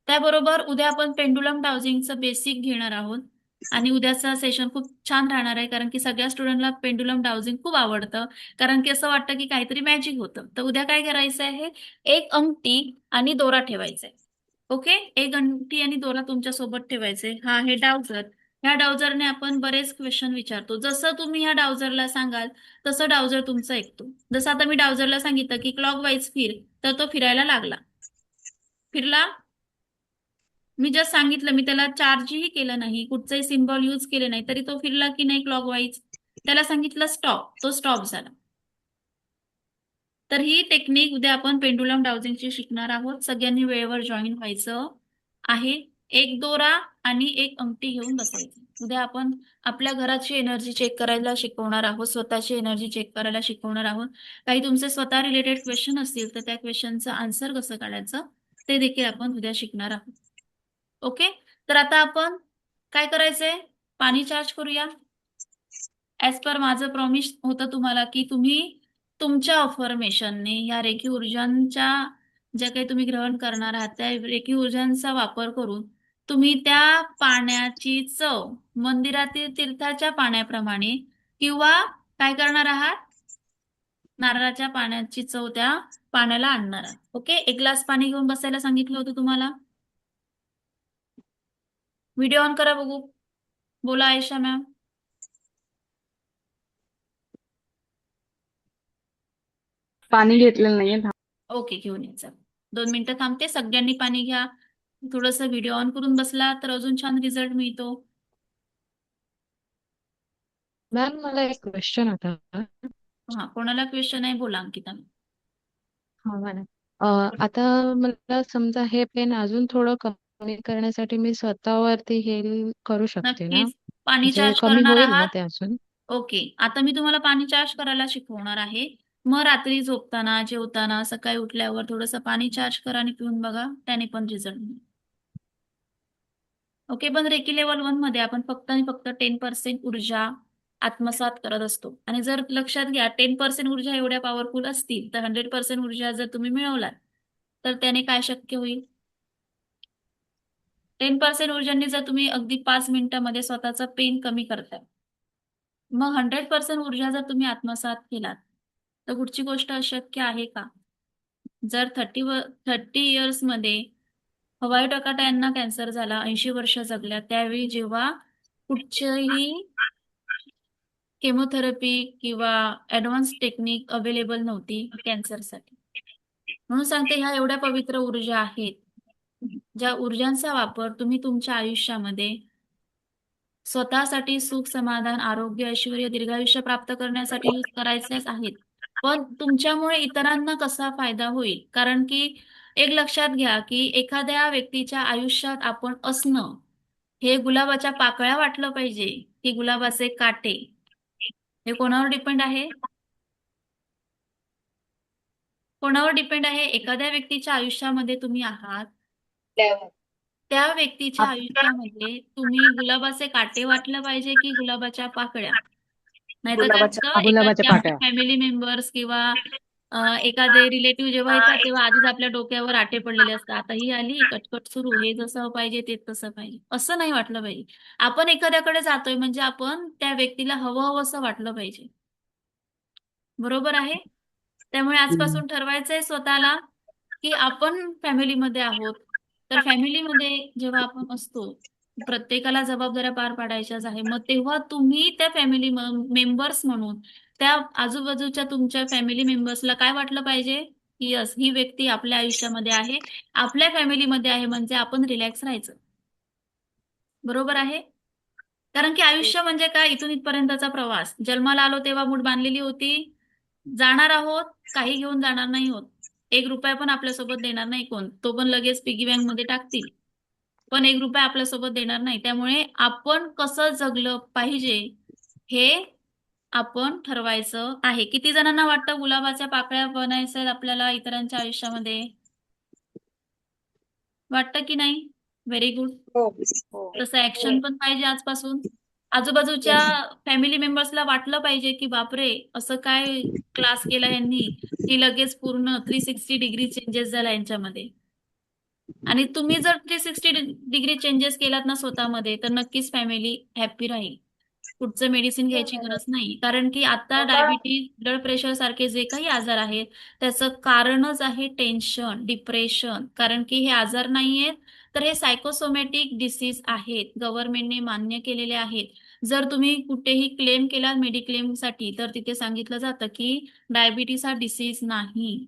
त्याबरोबर उद्या आपण पेंडुलम डाउजिंगचं बेसिक घेणार आहोत. आणि उद्याचा सेशन खूप छान राहणार आहे, कारण की सगळ्या स्टुडंटला पेंडुलम डाउजिंग खूप आवडतं, कारण की असं वाटतं की काहीतरी मॅजिक होतं. तर उद्या काय करायचं आहे, एक अंगठी आणि दोरा ठेवायचा आहे. ओके, एक अंगठी आणि दोरा तुमच्या सोबत ठेवायचे. हा आहे डावजर. ह्या डावजरने आपण बरेच क्वेश्चन विचारतो. जसं तुम्ही ह्या डावजरला सांगाल तसं डावजर तुमचं ऐकतो. जसं आता मी डावजरला सांगितलं की क्लॉकवाईज फिर, तर तो फिरायला लागला. फिरला. मी जस्ट सांगितलं, मी त्याला चार्जही केलं नाही, कुठचंही सिम्बॉल यूज केले नाही, तरी तो फिरला की नाही क्लॉकवाईज. त्याला सांगितलं स्टॉप, तो स्टॉप झाला. तर ही टेक्निक उद्या आपण पेंडुलम डाउजिंगची शिकणार आहोत. सगळ्यांनी वेळेवर जॉईन व्हायचं आहे. एक दोरा आणि एक अंगठी घेऊन बसायचं. उद्या आपण आपल्या घराची एनर्जी चेक करायला शिकवणार आहोत, स्वतःची एनर्जी चेक करायला शिकवणार आहोत. काही तुमचे स्वतः रिलेटेड क्वेश्चन असतील तर त्या क्वेश्चनचं आन्सर कसं काढायचं ते देखील आपण उद्या शिकणार आहोत. ओके, तर आता आपण काय करायचंय, पाणी चार्ज करूया. ऍज पर माझं प्रॉमिस होतं तुम्हाला की तुम्ही तुमच्या अफर्मेशनने या रेखी ऊर्जांच्या ज्या काही तुम्ही ग्रहण करणार आहात त्या रेखी ऊर्जांचा वापर करून तुम्ही त्या पाण्याची चव मंदिरातील तीर्थाच्या पाण्याप्रमाणे किंवा काय करणार आहात, नारळाच्या पाण्याची चव त्या पाण्याला आणणार आहात. ओके, एक ग्लास पाणी घेऊन बसायला सांगितलं होतं तुम्हाला. व्हिडिओ ऑन करा बघू. बोला आयशा मॅम. पाणी घेतलेलं नाहीये. ओके, घेऊन यायचं. 2 मिनिटं थांबते. सगळ्यांनी पाणी घ्या. थोडंसं व्हिडिओ ऑन करून बसला तर अजून छान रिझल्ट मिळतो. मॅम मला एक क्वेश्चन होता. हा, कोणाला क्वेश्चन आहे बोला अंकिता. हा मॅडम. आता मला समजा हे पेन अजून थोडं कमी करण्यासाठी मी स्वतःवरती हे करू शकते ना? नक्कीच पाणी म्हणजे चार्ज कमी करणार होईल ना आहात. ते अजून? ओके, आता मी तुम्हाला पाणी चार्ज करायला शिकवणार आहे. मग रात्री झोपताना, जेवताना, सकाळी उठल्यावर थोडंसं पाणी चार्ज करा आणि पिऊन बघा, त्याने पण रिझल्ट मिळेल. ओके, पण रेकी लेवल 1 मध्ये आपण फक्त आणि फक्त 10% ऊर्जा आत्मसात करत असतो. आणि जर लक्षात घ्या 10% ऊर्जा एवढ्या पॉवरफुल असतील तर 100% ऊर्जा जर तुम्ही मिळवलात तर त्याने काय शक्य होईल. 10% ऊर्जांनी जर तुम्ही अगदी 5 मिनिटांमध्ये स्वतःचा पेन कमी करताय, मग 100% ऊर्जा जर तुम्ही आत्मसात केलात तर पुढची गोष्ट अशक्य आहे का. जर 30 इयर्स मध्ये हवाई टकाटा यांना कॅन्सर झाला, 80 वर्ष जगल्या, त्यावेळी जेव्हा कुठचीही केमोथेरपी किंवा ऍडव्हान्स टेक्निक अवेलेबल नव्हती कॅन्सरसाठी. म्हणून सांगते, ह्या एवढ्या पवित्र ऊर्जा आहेत, ज्या ऊर्जांचा वापर तुम्ही तुमच्या आयुष्यामध्ये स्वतःसाठी सुख, समाधान, आरोग्य, ऐश्वर्य, दीर्घायुष्य प्राप्त करण्यासाठी यूज करायचेच आहेत. पण तुमच्यामुळे इतरांना कसा फायदा होईल, कारण की एक लक्षात घ्या की एखाद्या व्यक्तीच्या आयुष्यात आपण असणं हे गुलाबाच्या पाकळ्या वाटलं पाहिजे की गुलाबाचे काटे, हे कोणावर डिपेंड आहे. कोणावर डिपेंड आहे. एखाद्या व्यक्तीच्या आयुष्यामध्ये तुम्ही आहात, त्या व्यक्तीच्या आयुष्यामध्ये तुम्ही गुलाबाचे काटे वाटलं पाहिजे की गुलाबाच्या पाकळ्या. नाहीतर काय होतं, एखादी आपली फॅमिली मेंबर्स किंवा एखादे रिलेटिव्ह जेव्हा येतात तेव्हा आधीच आपल्या डोक्यावर आटे पडलेले असतात. आता ही आली, कटकट सुरू, हे जसं पाहिजे ते तसं पाहिजे. असं नाही वाटलं पाहिजे. आपण एखाद्याकडे जातोय म्हणजे आपण त्या व्यक्तीला हवंसं वाटलं पाहिजे. बरोबर आहे. त्यामुळे आजपासून ठरवायचंय स्वतःला की आपण फॅमिलीमध्ये आहोत. तर फॅमिलीमध्ये जेव्हा आपण असतो, प्रत्येकाला जबाबदाऱ्या पार पाडायच्याच आहे. मग तेव्हा तुम्ही त्या फॅमिली मेंबर्स म्हणून त्या आजूबाजूच्या तुमच्या फॅमिली मेंबर्सला काय वाटलं पाहिजे की यस, ही व्यक्ती आपल्या आयुष्यामध्ये आहे, आपल्या फॅमिलीमध्ये आहे, म्हणजे आपण रिलॅक्स राहायचं. बरोबर आहे. कारण की आयुष्य म्हणजे काय, इथून इथपर्यंतचा प्रवास. जन्माला आलो तेव्हा मूठ बांधलेली होती, जाणार आहोत, काही घेऊन जाणार नाही होत. ₹1 पण आपल्यासोबत देणार नाही कोण. तो पण लगेच पिगी बँक मध्ये टाकतील. पण ₹1 आपल्यासोबत देणार नाही. त्यामुळे आपण कसं जगलं पाहिजे हे आपण ठरवायचं आहे. किती जणांना वाटतं गुलाबाच्या पाकळ्या बनायचं आपल्याला इतरांच्या आयुष्यामध्ये? वाटतं की नाही? Very good. तसं ऍक्शन पण पाहिजे आजपासून. आजूबाजूच्या फॅमिली मेंबर्सला वाटलं पाहिजे की बापरे, असं काय क्लास केला यांनी की लगेच पूर्ण 360 डिग्री चेंजेस झाला यांच्यामध्ये. आणि तुम्ही जर 360 डिग्री चेंजेस केलात ना स्वतःमध्ये, तर नक्कीच फॅमिली हॅपी राहील. पुढचं मेडिसिन घ्यायची गरज नाही. कारण की आता डायबिटीज, ब्लड प्रेशर सारखे जे काही आजार आहेत, त्याचं कारणच आहे टेन्शन, डिप्रेशन. कारण की हे आजार नाही आहेत, तर हे सायकोसोमॅटिक डिसीज आहेत. गव्हर्नमेंटने मान्य केलेले आहेत. जर तुम्ही कुठेही क्लेम केला मेडिक्लेमसाठी, तर तिथे सांगितलं जातं की डायबिटीज हा डिसीज नाही.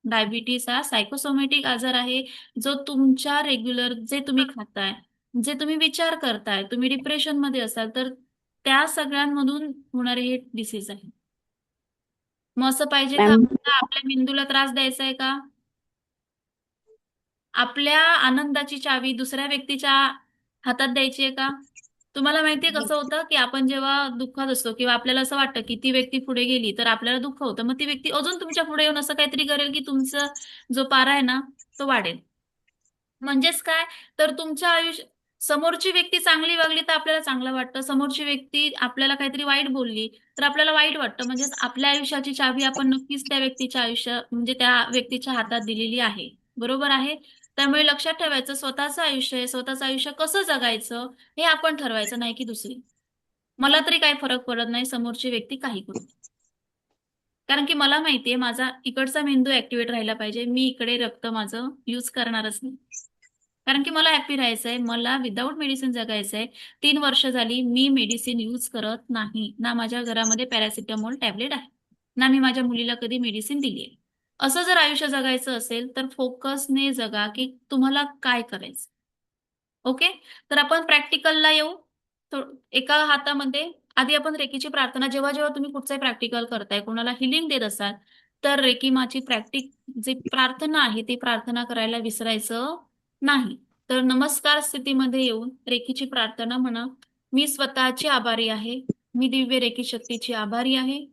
डायबिटीज हा सायकोसोमॅटिक आजार आहे, जो तुमच्या रेग्युलर जे तुम्ही खाताय, जे तुम्ही विचार करताय, तुम्ही डिप्रेशनमध्ये असाल, तर त्या सगळ्यांमधून होणारे हे डिसीज आहे. मग असं पाहिजे का मॅम आपल्याला आपल्या मेंदूला त्रास द्यायचा आहे का? आपल्या आनंदाची चावी दुसऱ्या व्यक्तीच्या हातात द्यायची आहे का? तुम्हाला माहितीये कसं होतं, की आपण जेव्हा दुःखात असतो किंवा आपल्याला असं वाटतं, की ती व्यक्ती पुढे गेली तर आपल्याला दुःख होतं. मग ती व्यक्ती अजून तुमच्या पुढे येऊन असं काहीतरी करेल, की तुमचा जो पारा आहे ना, तो वाढेल. म्हणजेच काय, तर तुमच्या आयुष्य समोरची व्यक्ती चांगली वागली तर आपल्याला चांगलं वाटतं. समोरची व्यक्ती आपल्याला काहीतरी वाईट बोलली, तर आपल्याला वाईट वाटतं. म्हणजेच आपल्या आयुष्याची चावी आपण नक्कीच त्या व्यक्तीच्या म्हणजे त्या व्यक्तीच्या हातात दिलेली आहे. बरोबर आहे? त्यामुळे लक्षात ठेवायचं स्वतःचं आयुष्य आहे, स्वतःचं आयुष्य कसं जगायचं हे आपण ठरवायचं, नाही की दुसरी. मला तरी काही फरक पडत नाही समोरची व्यक्ती काही करू दे. कारण की मला माहितीये माझा इकडचा मेंदू ऍक्टिव्हेट राहिला पाहिजे. मी इकडे रक्त माझं यूज करणारच नाही. कारण की मला हॅपी राहायचंय. मला विदाऊट मेडिसिन जगायचंय. 3 वर्ष झाली मी मेडिसिन यूज करत नाही. ना माझ्या घरामध्ये पॅरासिटामॉल टॅबलेट आहे. ना मी माझ्या मुलीला कधी मेडिसिन दिली आहे. असं जर आयुष्य जगायचं असेल तर फोकसने जगा की तुम्हाला काय करायचं. ओके? तर आपण प्रॅक्टिकलला येऊ. एका हातामध्ये आधी आपण रेकीची प्रार्थना जेव्हा तुम्ही कुठचंही प्रॅक्टिकल करताय, कोणाला हिलिंग देत असाल, तर रेकीमाची जी प्रार्थना आहे, ती प्रार्थना करायला विसरायचं नाही. तर नमस्कार स्थितीमध्ये येऊन रेकीची प्रार्थना म्हणा. मी स्वतःची आभारी आहे. मी दिव्य रेकी शक्तीची आभारी आहे.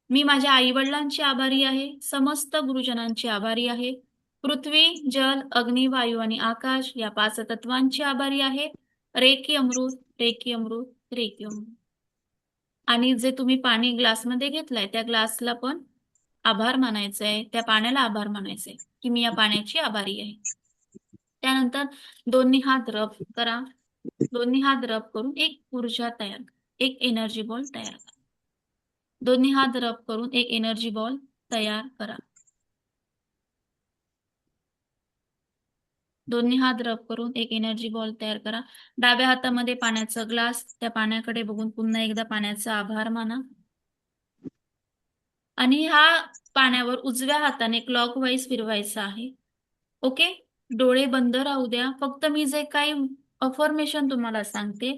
मी माझ्या आई-वडिलांची आभारी आहे. समस्त गुरुजनांची आभारी आहे. पृथ्वी, जल, अग्नी, वायू आणि आकाश या 5 तत्वांची आभारी आहे. रेकी अमृत, रेकी अमृत, रेकी अमृत. आणि जे तुम्ही पाणी ग्लासमध्ये घेतलंय, त्या ग्लासला पण आभार मानायचा आहे. त्या पाण्याला आभार मानायचे की मी या पाण्याची आभारी आहे. त्यानंतर दोन्ही हात रब करा. दोन्ही हात रब करून एक ऊर्जा तयार करा. एक एनर्जी बॉल तयार करा. दोन्ही हात रब करून एक एनर्जी बॉल तयार करा. दोन्ही हात रब करून एक एनर्जी बॉल तयार करा. डाव्या हातामध्ये पाण्याचा ग्लास, त्या पाण्याकडे बघून पुन्हा एकदा पाण्याचा आभार माना. आणि ह्या पाण्यावर उजव्या हाताने क्लॉकवाईज फिरवायचं आहे. ओके? डोळे बंद राहू द्या. फक्त मी जे काही अफर्मेशन तुम्हाला सांगते,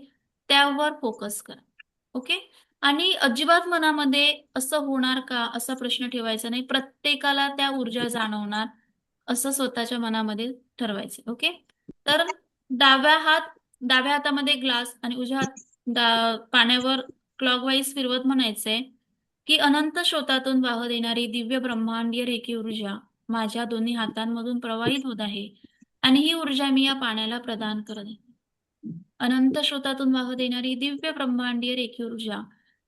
त्यावर फोकस करा. ओके? आणि अजिबात मनामध्ये असं होणार का असा प्रश्न ठेवायचा नाही. प्रत्येकाला त्या ऊर्जा जाणवणार असं स्वतःच्या मनामध्ये ठरवायचं. ओके? तर डाव्या हातामध्ये ग्लास आणि उजव्या पाण्यावर क्लॉकवाईज फिरवत म्हणायचंय की अनंत स्रोतातून वाहत येणारी दिव्य ब्रह्मांडीय रेखी ऊर्जा माझ्या दोन्ही हातांमधून प्रवाहित होत आहे आणि ही ऊर्जा मी या पाण्याला प्रदान करत आहे. अनंत स्रोतातून वाहत येणारी दिव्य ब्रह्मांडीय रेखी ऊर्जा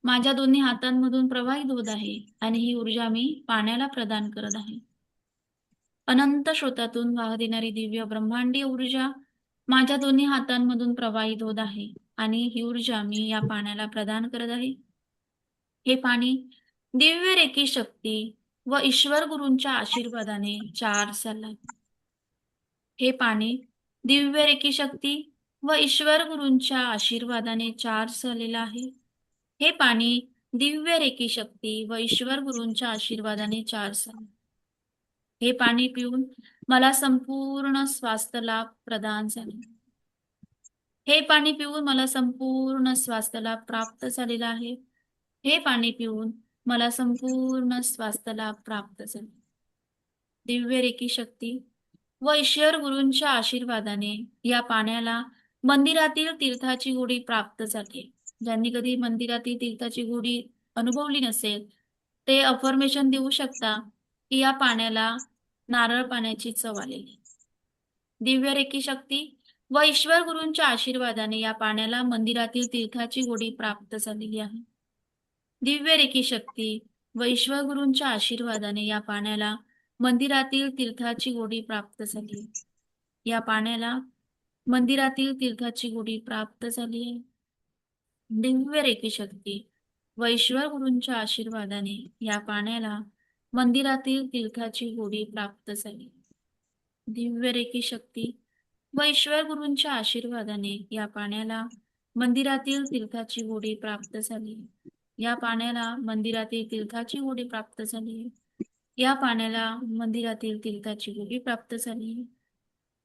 माझ्या दोन्ही हातांमधून प्रवाहित होत आहे आणि ही ऊर्जा मी पाण्याला प्रदान करत आहे. अनंत स्रोतातून वाहत येणारी दिव्य ब्रह्मांडीय ऊर्जा माझ्या दोन्ही हातांमधून प्रवाहित होत आहे आणि ही ऊर्जा मी या पाण्याला प्रदान करत आहे. हे पाणी दिव्य रेकी शक्ती व ईश्वर गुरूंच्या आशीर्वादाने चार्ज झालं आहे. हे पाणी दिव्य रेकी शक्ती व ईश्वर गुरूंच्या आशीर्वादाने चार्ज झालेलं आहे. हे पाणी दिव्य रेकी शक्ती व ईश्वर गुरूंच्या आशीर्वादाने चार्ज झाले. हे पाणी पिऊन मला संपूर्ण स्वास्थ्य लाभ प्रदान झाले. हे पाणी पिऊन मला संपूर्ण स्वास्थ्य लाभ प्राप्त झालेला आहे. हे पाणी पिऊन मला संपूर्ण स्वास्थ्य लाभ प्राप्त झाले. दिव्य रेकी शक्ती व ईश्वर गुरूंच्या आशीर्वादाने या पाण्याला मंदिरातील तीर्थाची गोडी प्राप्त झाली. ज्यांनी कधी मंदिरातील तीर्थाची गोडी अनुभवली नसेल ते अफर्मेशन देऊ शकता की या पाण्याला नारळ पाण्याची चव आलेली. दिव्य रेकी शक्ती व ईश्वर गुरूंच्या आशीर्वादाने या पाण्याला मंदिरातील तीर्थाची गोडी प्राप्त झालेली आहे. दिव्य रेकी शक्ती व ईश्वर गुरूंच्या आशीर्वादाने या पाण्याला मंदिरातील तीर्थाची गोडी प्राप्त झाली. या पाण्याला मंदिरातील तीर्थाची गोडी प्राप्त झाली आहे. दिव्य रेकी शक्ती व ईश्वर गुरूंच्या आशीर्वादाने या पाण्याला मंदिरातील तीर्थाची गोडी प्राप्त झाली. दिव्य रेकी शक्ती व ईश्वर गुरूंच्या आशीर्वादाने या पाण्याला मंदिरातील तीर्थाची गोडी प्राप्त झाली. या पाण्याला मंदिरातील तीर्थाची गोडी प्राप्त झाली. या पाण्याला मंदिरातील तीर्थाची गोडी प्राप्त झाली.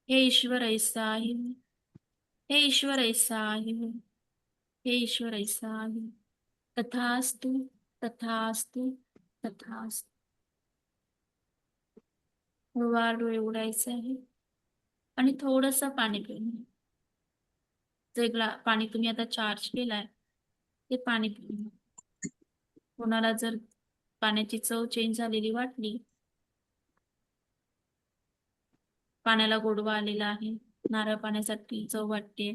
हे ईश्वर ऐसा आहे. हे ईश्वर ऐसा आहे. हे ईश्वर ऐसा आहे. तथास्तु तथास्तु तथास्तु. हळूवार डोळे उघडायचे आहे आणि थोडस पाणी पिऊन घ्या. जे पाणी तुम्ही आता चार्ज केलाय ते पाणी पिऊन घ्या. कोणाला जर पाण्याची चव चेंज झालेली वाटली, पाण्याला गोडवा आलेला आहे, नारळ पाण्यासाठी चव वाटते,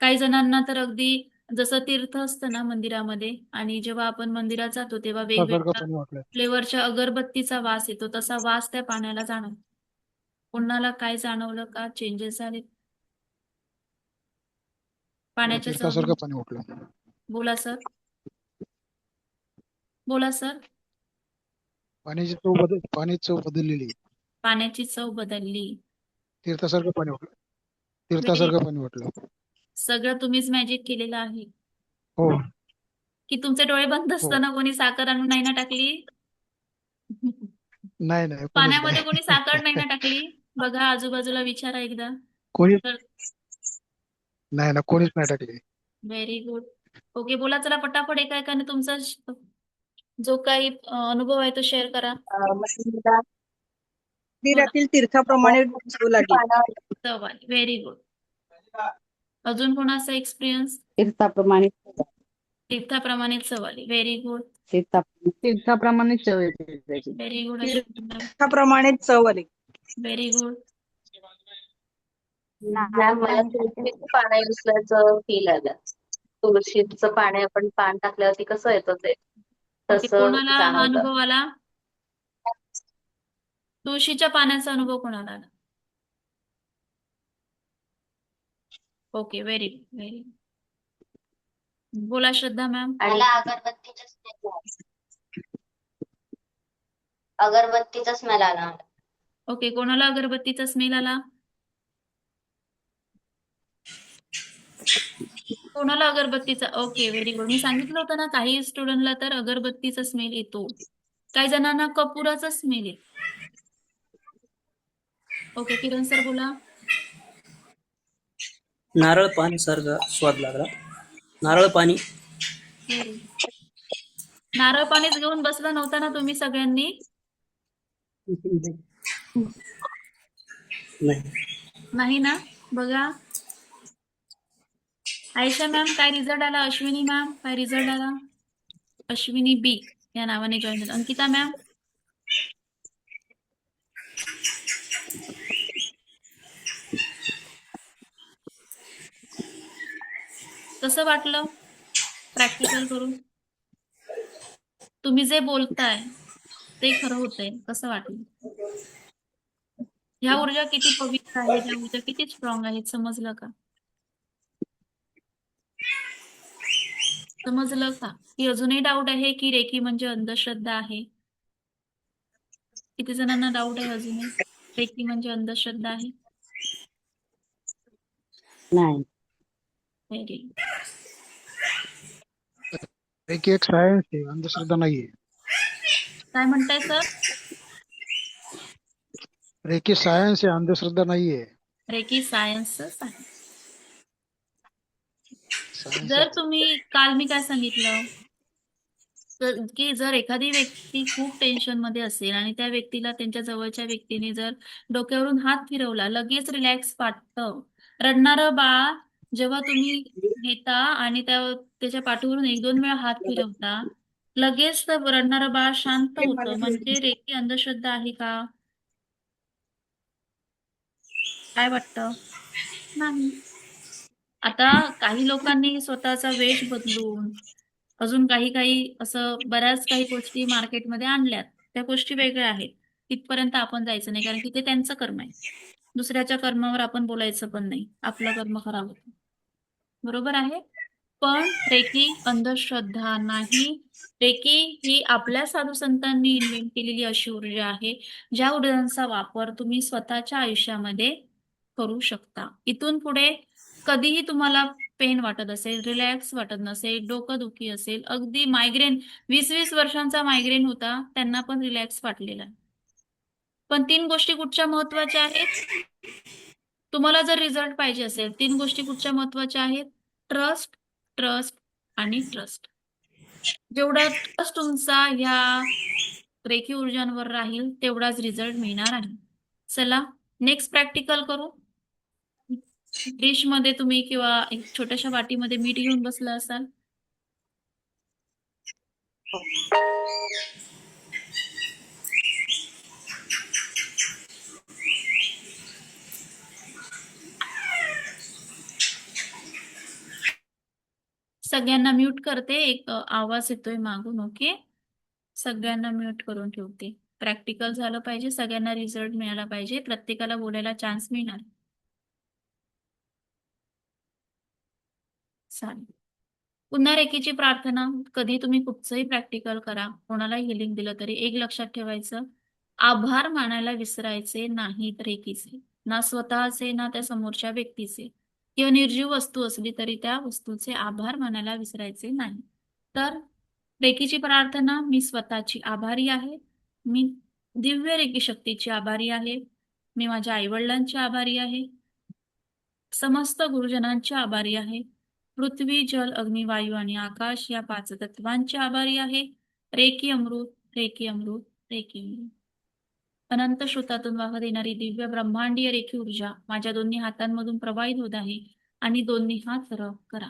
काही जणांना तर अगदी जसं तीर्थ असतं ना मंदिरामध्ये, आणि जेव्हा आपण मंदिरात जातो तेव्हा वेगवेगळ्या फ्लेवरच्या अगरबत्तीचा वास येतो, तसा वास त्या पाण्याला जाणवतो. कोणाला काय जाणवलं का चेंजेस झाले पाण्याच्या चव? पाणी उठलं. बोला सर. बोला सर. पाण्याची चव बदललेली. पाण्याची चव बदलली. तीर्थासारखं पाणी उठलं. तीर्थासारखं पाणी उठलं. सगळं तुम्हीच मॅजिक केलेलं आहे हो. की तुमचे डोळे बंद असताना कोणी साखर आणून नाही ना टाकली? नाही नाही, कोणीच पाण्यामध्ये नाही. कोणी साखर नाही ना टाकली? बघा आजूबाजूला, विचारा एकदा. कोणी तर नाही ना, कोणीच नाही टाकली. Very good. ओके, बोला चला पटापट एका तुमचा जो काही अनुभव आहे तो शेअर करा. मंदिरातील तीर्थाप्रमाणे चव लागली. चव आली. Very good. अजून कोणाचा एक्सपिरियन्स? तीर्थाप्रमाणे तीर्थाप्रमाणे चव आली. Very good. तीर्थाप्रमाणे चव येते त्याची. Very good. तीर्थाप्रमाणे चव आली. Very good. मॅम, मला तुळशीचं पाणी असल्याचं फील आलं. तुळशीचं पाणी आपण पान टाकल्यावरती कसं येतं ते ओके, तसं कोणाला हा जाणवतं. अनुभव आला? तुळशीच्या पाण्याचा अनुभव कोणाला आला? Okay, very good. Very good. बोला श्रद्धा मॅम. मला अगरबत्तीचा स्मेल आला. ओके, कोणाला अगरबत्तीचा स्मेल आला? कोणाला अगरबत्तीचा? Okay, very good. मी सांगितलं होतं ना, काही स्टुडंटला तर अगरबत्तीचा स्मेल येतो, काही जणांना कपुराचा स्मेल येतो. ओके, किरण सर बोला. नारळ पाणी सारखा स्वाद लागला. नारळ पाणी. नारळ पाणीच घेऊन बसला नव्हता ना तुम्ही सगळ्यांनी? नाही ना? बघा, आयशा मॅम काय रिझल्ट आला? अश्विनी मॅम काय रिझल्ट आला? अश्विनी बी या नावाने जॉईन झालं. अंकिता मॅम? कसं वाटलं प्रॅक्टिकल करून? तुम्ही जे बोलताय ते खरं होतंय, कसं वाटलं? ह्या ऊर्जा किती पवित्र आहेत, ह्या ऊर्जा किती स्ट्रॉंग आहेत, समजलं का? समजलं का? की अजूनही डाऊट आहे की रेकी म्हणजे अंधश्रद्धा आहे? किती जणांना डाऊट आहे अजूनही रेकी म्हणजे अंधश्रद्धा आहे? नाही. व्हेरी रेकी एक सायन्स आहे, अंधश्रद्धा नाहीये. काय म्हणताय सर? रेकी सायन्स आहे, अंधश्रद्धा नाहीये. रेकी सायन्सच आहे. सायन्स जर तुम्ही, काल मी काय सांगितलं की जर एखादी व्यक्ती खूप टेन्शन मध्ये असेल आणि त्या व्यक्तीला त्यांच्या जवळच्या व्यक्तीने जर डोक्यावरून हात फिरवला, लगेच रिलॅक्स वाटतं. रडणारं बाळ जेव्हा तुम्ही घेता आणि त्याच्या पाठीवरून 1-2 वेळा हात फिरवता, लगेच रडणारं बाळ शांत होतं. म्हणजे रेकी अंधश्रद्धा आहे का? काय वाटतं? नाही. आता काही लोकांनी स्वतःचा वेश बदलून अजून काही असं बऱ्याच काही गोष्टी मार्केटमध्ये आणल्यात, त्या गोष्टी वेगळ्या आहेत. तिथपर्यंत आपण जायचं नाही, कारण की ते त्यांचं कर्म आहे. दुसऱ्याच्या कर्मावर आपण बोलायचं पण नाही, आपलं कर्म खराब होतं. बरोबर आहे. पण रेकी अंधश्रद्धा नाही. रेकी ही आपल्या साधू संतांनी इन्व्हेंट केलेली अशी ऊर्जा आहे, ज्या ऊर्जांचा वापर तुम्ही स्वतःच्या आयुष्यामध्ये करू शकता. इथून पुढे कधीही तुम्हाला पेन वाटत असेल, रिलॅक्स वाटत नसेल, डोकंदुखी असेल, अगदी मायग्रेन 20-20 वर्षांचा मायग्रेन होता, त्यांना पण रिलॅक्स वाटलेला. पण 3 गोष्टी कुठच्या महत्वाच्या आहेत? तुम्हाला जर रिझल्ट पाहिजे असेल, 3 गोष्टी कुठच्या महत्वाच्या आहेत? ट्रस्ट, ट्रस्ट आणि ट्रस्ट. जेवढा ट्रस्ट तुमचा ह्या रेखी ऊर्जांवर राहील, तेवढाच रिझल्ट मिळणार आहे. चला नेक्स्ट प्रॅक्टिकल करू. डिश मध्ये तुम्ही किंवा एक छोट्याशा वाटीमध्ये मीठ घेऊन बसला असाल. सगळ्यांना म्यूट करते, एक आवाज येतोय मागून. ओके, सगळ्यांना म्यूट करून ठेवते. प्रॅक्टिकल झालं पाहिजे, सगळ्यांना रिझल्ट मिळाला पाहिजे, प्रत्येकाला बोलायला चान्स मिळणार. चालेल. पुन्हा रेकीची प्रार्थना. कधी तुम्ही कुठचंही प्रॅक्टिकल करा, कोणालाही हिलिंग दिलं तरी एक लक्षात ठेवायचं, आभार मानायला विसरायचे नाहीत रेकीचे, ना स्वतःचे ना त्या समोरच्या व्यक्तीचे. किंवा निर्जीव वस्तू असली तरी त्या वस्तूचे आभार मानायला विसरायचे नाही. तर रेकीची प्रार्थना. मी स्वतःची आभारी आहे, मी दिव्य रेकी शक्तीची आभारी आहे, मी माझ्या आईवडिलांची आभारी आहे, समस्त गुरुजनांची आभारी आहे, पृथ्वी जल अग्नी वायू आणि आकाश या 5 तत्वांचे आभारी आहे. रेकी अमृत, रेकी अमृत, रेकी अमृत. अनंत श्रोतातून वाह देणारी दिव्य ब्रह्मांडीय रेखी ऊर्जा माझ्या दोन्ही हातांमधून प्रवाहित होत आहे. आणि दोन्ही हात रब करा,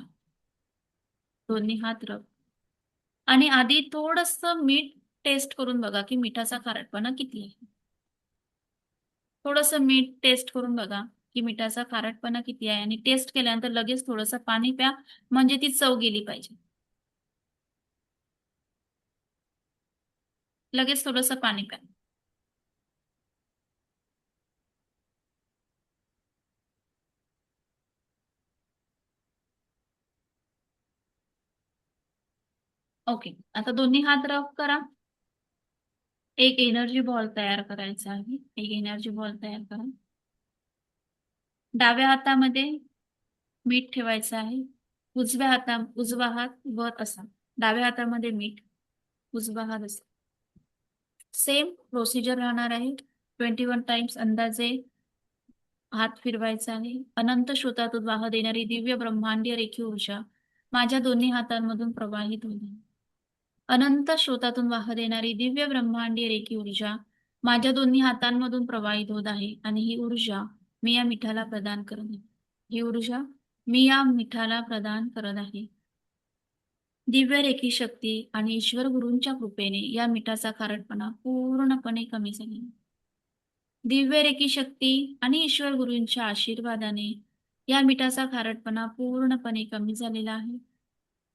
दोन्ही हात रब. आणि आधी थोडंसं मीठ टेस्ट करून बघा की मिठाचा खारटपणा किती आहे. थोडंसं मीठ टेस्ट करून बघा की मिठाचा खारटपणा किती आहे. आणि टेस्ट केल्यानंतर लगेच थोडंसं पाणी प्या, म्हणजे ती चव गेली पाहिजे. लगेच थोडंसं पाणी प्या. ओके, आता दोन्ही हात रब करा. एक एनर्जी बॉल तयार करायचा आहे. एक एनर्जी बॉल तयार करा. डाव्या हातामध्ये मीठ ठेवायचं आहे. उजवा हात वर असा. डाव्या हातामध्ये मीठ, उजवा हात असा. सेम प्रोसिजर राहणार आहे. 21 टाइम्स अंदाजे हात फिरवायचा आहे. अनंत श्रोतातून वाह देणारी दिव्य ब्रह्मांडीय रेखी ऊर्जा माझ्या दोन्ही हातांमधून प्रवाहित होईल. अनंत श्रोतातून वाह देणारी दिव्य ब्रह्मांडीय रेखी ऊर्जा माझ्या दोन्ही हातांमधून प्रवाहित होत आहे. आणि ही ऊर्जा मी या मिठाला प्रदान करत आहे. ही ऊर्जा मी या मिठाला प्रदान करत आहे. दिव्य रेखी शक्ती आणि ईश्वर गुरूंच्या कृपेने या मिठाचा खारटपणा पूर्णपणे कमी झाला. दिव्य रेखी शक्ती आणि ईश्वर गुरूंच्या आशीर्वादाने या मिठाचा खारटपणा पूर्णपणे कमी झालेला आहे.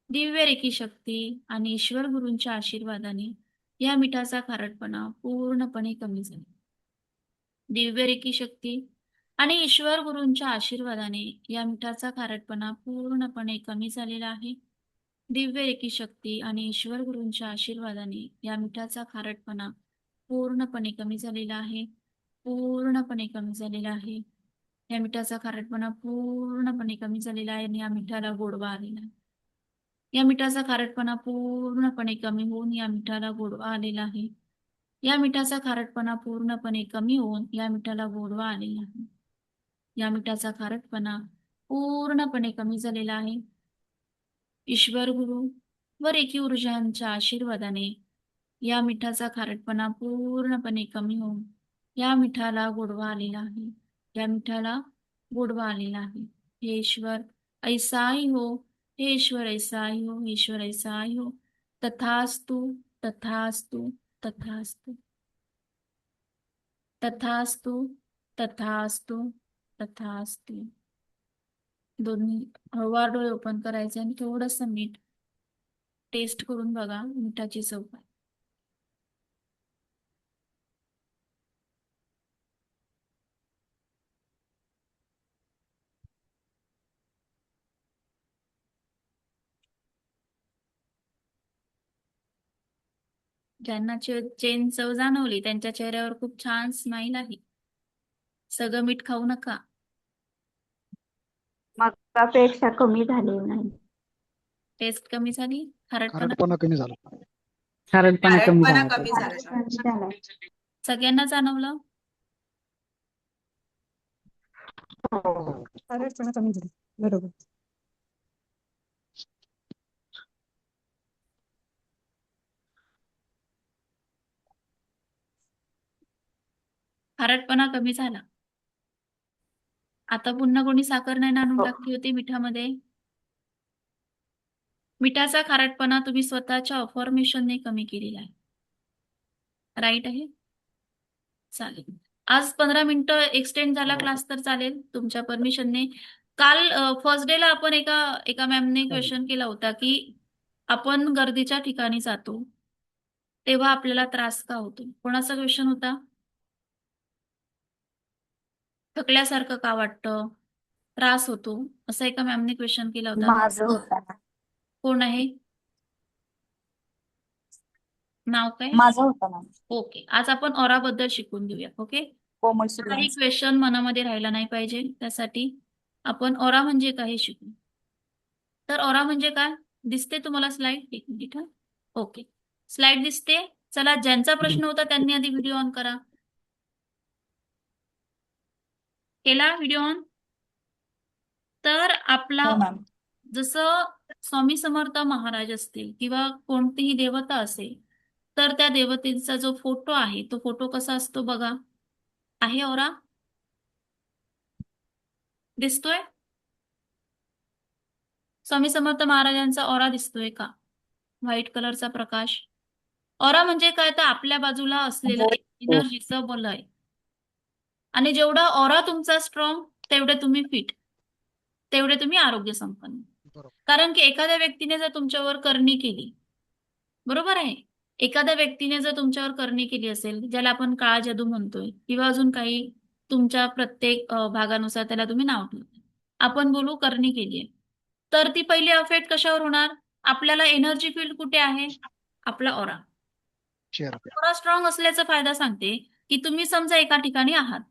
दिव्य रेखी शक्ती आणि ईश्वर गुरूंच्या आशीर्वादाने या मिठाचा खारटपणा पूर्णपणे कमी झाला. दिव्य रेखी शक्ती आणि ईश्वर गुरूंच्या आशीर्वादाने या मिठाचा खारटपणा पूर्णपणे कमी झालेला आहे. दिव्य रेखी शक्ती आणि ईश्वर गुरूंच्या आशीर्वादाने या मिठाचा खारटपणा पूर्णपणे कमी झालेला आहे. पूर्णपणे कमी झालेला आहे. या मिठाचा खारटपणा पूर्णपणे कमी झालेला आहे आणि या मिठाला गोडवा आलेला आहे. या मिठाचा खारटपणा पूर्णपणे कमी होऊन या मिठाला गोडवा आलेला आहे. या मिठाचा खारटपणा पूर्णपणे कमी होऊन या मिठाला गोडवा आलेला आहे. या मिठाचा खारटपणा पूर्णपणे कमी झालेला आहे. ईश्वर गुरु व रेखी ऊर्जांच्या आशीर्वादाने या मिठाचा खारटपणा पूर्णपणे कमी होऊन या मिठाला गोडवा आलेला आहे. या मिठाला गोडवा आलेला आहे. हे ईश्वर ऐसाही हो, हे ईश्वर ऐसाही हो, हे ईश्वर ऐसाही हो. तथास्तु, तथास्तु, तथास्तु, तथास्तु, तथास्तु, तथास्तु. दोन्ही हळूवार डोळे ओपन करायचे आणि थोडंसं मीठ टेस्ट करून बघा मिठाची चव काय. ज्यांना चेन चव जाणवली त्यांच्या चेहऱ्यावर खूप छान स्माईल आहे. सगळं मीठ खाऊ नका. मगापेक्षा कमी झाले नाही. टेस्ट कमी झाली, खारटपणा खारटपणा कमी झाला. खारटपणा कमी खारटपणा झाला कमी ताई. झाला. कमी झालाय. सगळ्यांना जाणवलं. खारटपणा कमी झाला. बरोबर. खारटपणा कमी झाला. आता पुन्हा कोणी साखर नाही आणून टाकली होती मिठामध्ये. मिठाचा खारटपणा तुम्ही स्वतःच्या अफॉर्मेशनने कमी केलेला आहे. राईट आहे. चालेल. आज 15 मिनिटं एक्सटेंड झाला क्लास तर चालेल तुमच्या परमिशनने. काल फर्स्ट डेला आपण एका मॅमने क्वेश्चन केला होता की आपण गर्दीच्या ठिकाणी जातो तेव्हा आपल्याला त्रास का होतो. कोणाचा क्वेश्चन होता. थकल्यासारखं का वाटतं, त्रास होतो, असं एका मॅमने क्वेश्चन केला होता. माझं होता. कोण आहे, नाव काय. माझा होता मॅम. ओके. आज आपण ऑरा बद्दल शिकून घेऊया. ओके. कोमल काही सूर्यवंशी. क्वेश्चन मनामध्ये राहायला नाही पाहिजे, त्यासाठी आपण ऑरा म्हणजे काय हे शिकू. तर ऑरा म्हणजे काय दिसते तुम्हाला स्लाइड. एक मिनिट. ओके, स्लाइड दिसते. चला, ज्यांचा प्रश्न होता त्यांनी आधी व्हिडिओ ऑन करा. केला व्हिडिओ ऑन. तर आपला हो मॅम. जसं स्वामी समर्थ महाराज असतील किंवा कोणतीही देवता असेल तर त्या देवतेचा जो फोटो आहे तो फोटो कसा असतो बघा. आहे ऑरा, दिसतोय. स्वामी समर्थ महाराजांचा ऑरा दिसतोय का. व्हाईट कलरचा प्रकाश. ऑरा म्हणजे काय तर आपल्या बाजूला असलेलं हो. एनर्जीचं वलय. आणि जेवढा ऑरा तुमचा स्ट्रॉंग तेवढे तुम्ही फिट, तेवढे तुम्ही आरोग्य संपन्न. बरोबर. कारण की एखाद्या व्यक्तीने जर तुमच्यावर करणी केली, बरोबर आहे, एखाद्या व्यक्तीने जर तुमच्यावर करणी केली असेल, ज्याला आपण काळा जादू म्हणतोय किंवा अजून काही तुमच्या प्रत्येक भागानुसार त्याला तुम्ही नाव ठेवता, आपण बोलू करणी केली आहे, तर ती पहिली अफेक्ट कशावर होणार. आपल्याला एनर्जी फील्ड कुठे आहे, आपला ऑरा. चेहरा. ऑरा स्ट्रॉंग असल्याचा फायदा सांगते की तुम्ही समजा एका ठिकाणी आहात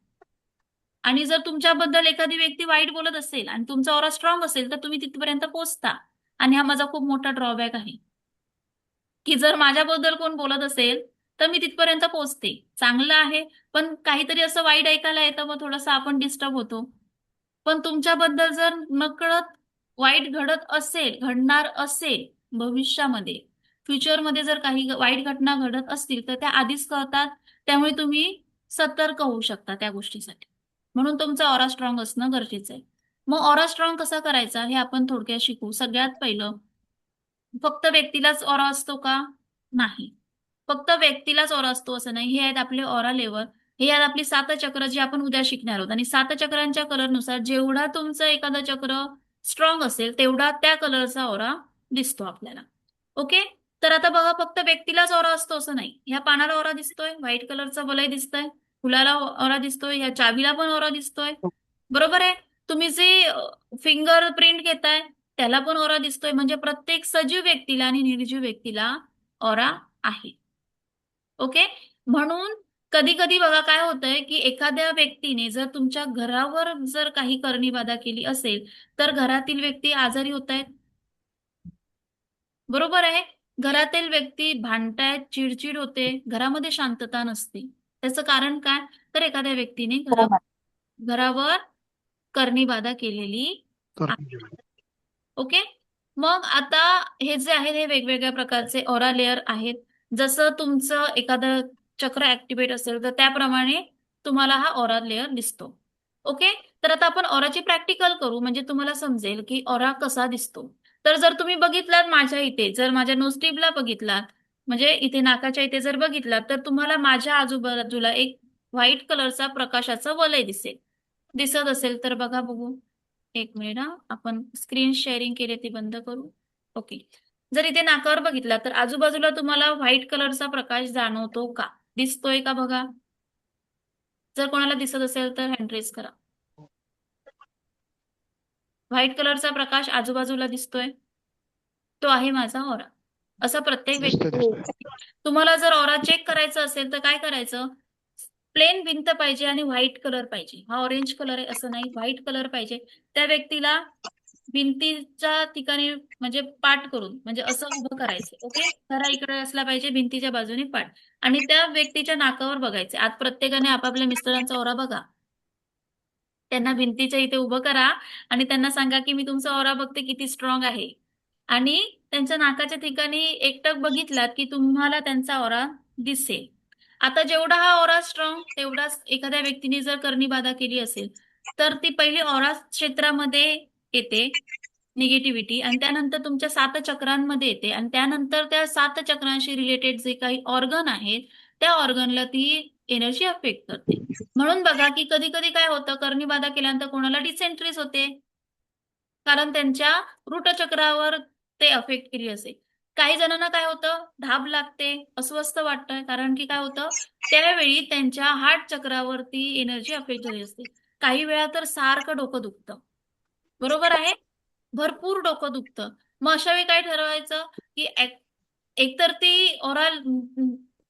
आणि जर तुमच्याबद्दल एखादी व्यक्ती वाईट बोलत असेल आणि तुमचा ऑरा स्ट्रॉंग असेल तर तुम्ही तिथपर्यंत पोहोचता. आणि हा माझा खूप मोठा ड्रॉबॅक आहे की जर माझ्याबद्दल कोण बोलत असेल तर मी तिथपर्यंत पोहोचते. चांगलं आहे, पण काहीतरी असं वाईट ऐकायला येतं मग थोडंसं आपण डिस्टर्ब होतो. पण तुमच्याबद्दल जर नकळत वाईट घडणार असेल भविष्यामध्ये, फ्युचरमध्ये जर काही वाईट घटना घडत असतील तर त्या आधीच कळतात. त्यामुळे तुम्ही सतर्क होऊ शकता त्या गोष्टीसाठी. म्हणून तुमचा ऑरा स्ट्रॉंग असणं गरजेचं आहे. मग ऑरा स्ट्रॉंग कसा करायचा हे आपण थोडक्यात शिकू. सगळ्यात पहिलं, फक्त व्यक्तीलाच ऑरा असतो का, नाही. फक्त व्यक्तीलाच ऑरा असतो असं नाही. हे आहेत आपले ऑरा लेवल. हे आहेत आपली 7 चक्र जी आपण उद्या शिकणार आहोत. आणि 7 चक्रांच्या कलरनुसार जेवढा तुमचं एखादं चक्र स्ट्रॉंग असेल तेवढा त्या कलरचा ऑरा दिसतो आपल्याला. ओके. तर आता बघा, फक्त व्यक्तीलाच ऑरा असतो असं नाही. ह्या पानाला ऑरा दिसतोय, व्हाईट कलरचा वलय दिसतोय, फुलाला ऑरा दिसतोय, ह्या चावीला पण ऑरा दिसतोय, बरोबर आहे. तुम्ही जे फिंगर प्रिंट घेताय त्याला पण ऑरा दिसतोय. म्हणजे प्रत्येक सजीव व्यक्तीला आणि निर्जीव व्यक्तीला ऑरा आहे. ओके. म्हणून कधी कधी बघा काय होतंय की एखाद्या व्यक्तीने जर तुमच्या घरावर जर काही करणी बाधा केली असेल तर घरातील व्यक्ती आजारी होत आहेत, बरोबर आहे. घरातील व्यक्ती भांडतायत, चिडचिड होते, घरामध्ये शांतता नसते. त्याचं कारण काय, तर एखाद्या व्यक्तीने हो मॅम. घरावर करणी बाधा केलेली आहे. ओके. मग आता हे जे आहे हे वेगवेगळ्या प्रकारचे ऑरा लेअर आहेत. जसं तुमचं एखादं चक्र ऍक्टिव्हेट असेल तर त्याप्रमाणे तुम्हाला हा ऑरा लेअर दिसतो. ओके. तर आता आपण ऑराची प्रॅक्टिकल करू म्हणजे तुम्हाला समजेल की ऑरा कसा दिसतो. तर जर तुम्ही बघितलात माझ्या इथे, जर माझ्या नोज टिपला बघितलात, म्हणजे इथे नाकाच्या इथे जर बघितलात तर तुम्हाला माझ्या आजूबाजूला एक व्हाईट कलरचा प्रकाशाचं वलय दिसत असेल तर बघा, बघू. एक मिनिट हा, आपण स्क्रीन शेअरिंग केले ती बंद करू. ओके. जर इथे नाकावर बघितला तर आजूबाजूला तुम्हाला व्हाईट कलरचा प्रकाश जाणवतो का, दिसतोय का बघा. जर कोणाला दिसत असेल तर हँड रेज करा. व्हाईट कलरचा प्रकाश आजूबाजूला दिसतोय, तो आहे माझा ऑरा. असं प्रत्येक दिसतंय व्यक्ती दिसतंय. तुम्हाला जर ऑरा चेक करायचं असेल तर काय करायचं, प्लेन भिंत पाहिजे आणि व्हाईट कलर पाहिजे. हा ऑरेंज कलर आहे असं नाही, व्हाईट कलर पाहिजे. त्या व्यक्तीला भिंतीच्या ठिकाणी म्हणजे पाठ करून म्हणजे असं उभं करायचं. ओके, खरा इकडे असला पाहिजे, भिंतीच्या बाजूने पाठ, आणि त्या व्यक्तीच्या नाकावर बघायचे. आज प्रत्येकाने आपापल्या मिस्टरांचा ऑरा बघा, त्यांना भिंतीच्या इथे उभं करा आणि त्यांना सांगा की मी तुमचा ऑरा बघते किती स्ट्रॉंग आहे, आणि त्यांच्या नाकाच्या ठिकाणी एकटक बघितलात की तुम्हाला त्यांचा ऑरा दिसेल. आता जेवढा हा ऑरा स्ट्रॉंग तेवढाच एखाद्या व्यक्तीने जर करणी बाधा केली असेल तर ती पहिली ऑरा क्षेत्रामध्ये येते निगेटिव्हिटी, आणि त्यानंतर तुमच्या 7 चक्रांमध्ये येते, आणि त्यानंतर त्या 7 चक्रांशी रिलेटेड जे काही ऑर्गन आहेत त्या ऑर्गनला ती एनर्जी अफेक्ट करते. म्हणून बघा की कधी कधी काय होतं, करणी बाधा केल्यानंतर कोणाला डिसेंट्रीज होते, कारण त्यांच्या रूट चक्रावर ते अफेक्ट केली असेल. काही जणांना काय होतं, धाप लागते, अस्वस्थ वाटतं, कारण की काय होतं त्यावेळी त्यांच्या हार्ट चक्रावरती एनर्जी अफेक्ट झाली असते. काही वेळा तर सारखं डोकं दुखतं, बरोबर आहे, भरपूर डोकं दुखतं. मग अशा वेळी काय ठरवायचं की एकतर ती ओरल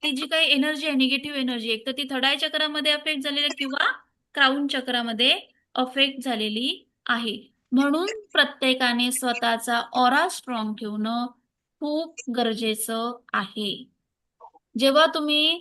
ती जी काही एनर्जी आहे, निगेटिव्ह एनर्जी, एकतर ती थर्ड आय चक्रामध्ये अफेक्ट झालेली आहे किंवा क्राऊन चक्रामध्ये अफेक्ट झालेली आहे. म्हणून प्रत्येकाने स्वतःचा ऑरा स्ट्रॉंग ठेवणं खूप गरजेचं आहे. जेव्हा तुम्ही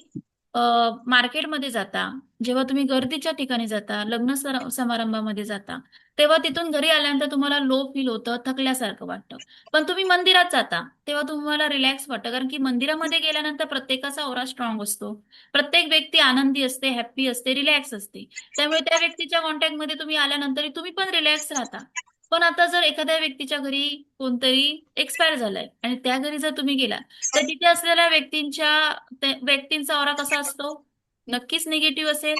मार्केटमध्ये जाता, जेव्हा तुम्ही गर्दीच्या ठिकाणी जाता, लग्न समारंभामध्ये जाता, तेव्हा तिथून घरी आल्यानंतर तुम्हाला लो फील होतं, थकल्यासारखं वाटतं. पण तुम्ही मंदिरात जाता तेव्हा तुम्हाला रिलॅक्स वाटतं, कारण की मंदिरामध्ये गेल्यानंतर प्रत्येकाचा ऑरा स्ट्रॉंग असतो, प्रत्येक व्यक्ती आनंदी असते, हॅप्पी असते, रिलॅक्स असते. त्यामुळे त्या व्यक्तीच्या कॉन्टॅक्टमध्ये तुम्ही आल्यानंतर तुम्ही पण रिलॅक्स राहता. पण आता जर एखाद्या व्यक्तीच्या घरी कोणतरी एक्सपायर झालाय आणि त्या घरी जर तुम्ही गेला तर तिथे असलेल्या व्यक्तींचा ऑरा कसा असतो, नक्कीच निगेटिव्ह असेल.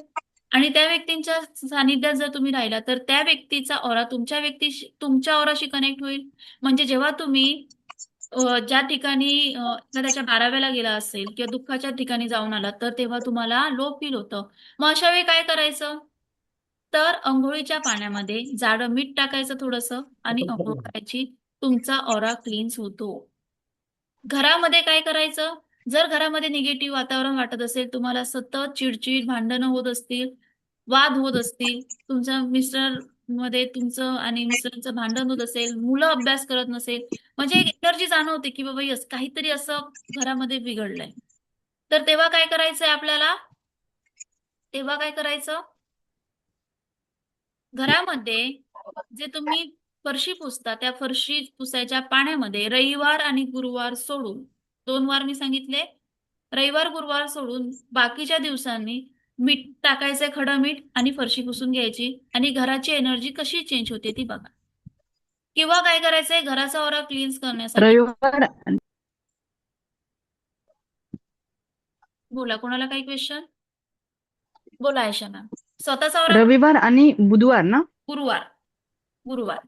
आणि त्या व्यक्तींच्या सानिध्यात जर तुम्ही राहिला तर त्या व्यक्तीचा ऑरा तुमच्या ऑराशी कनेक्ट होईल. म्हणजे जेव्हा तुम्ही ज्या ठिकाणी एखाद्याच्या 12व्याला गेला असेल किंवा दुःखाच्या ठिकाणी जाऊन आला तर तेव्हा तुम्हाला लो फील होतं. मग अशा वेळी काय करायचं, तर अंघोळीच्या पाण्यामध्ये जाडं मीठ टाकायचं थोडंसं आणि अंघोळ करायची, तुमचा ऑरा क्लीन्स होतो. घरामध्ये काय करायचं, जर घरामध्ये निगेटिव्ह वातावरण वाटत असेल, तुम्हाला सतत चिडचिड, भांडणं होत असतील, वाद होत असतील, तुमच्या मिस्टर तुमचं आणि मिस्टरांचं भांडण होत असेल, मुलं अभ्यास करत नसेल, म्हणजे एक एनर्जी जाणवते की बाबा यस काहीतरी असं घरामध्ये बिघडलंय. तर तेव्हा काय करायचंय आपल्याला, तेव्हा काय करायचं, घरामध्ये जे तुम्ही फरशी पुसता त्या फरशी पुसायच्या पाण्यामध्ये रविवार आणि गुरुवार सोडून, 2 वार मी सांगितले, रविवार गुरुवार सोडून बाकीच्या दिवसांनी मीठ टाकायचंय, खडं मीठ, आणि फरशी पुसून घ्यायची, आणि घराची एनर्जी कशी चेंज होते ती बघा. किंवा काय करायचंय, घराचा ऑरा क्लीन्स करण्यासाठी, रविवार बोला कोणाला काही क्वेश्चन, बोला आयशा मॅम. स्वतःचा ऑरा रविवार आणि बुधवार ना, गुरुवार, गुरुवार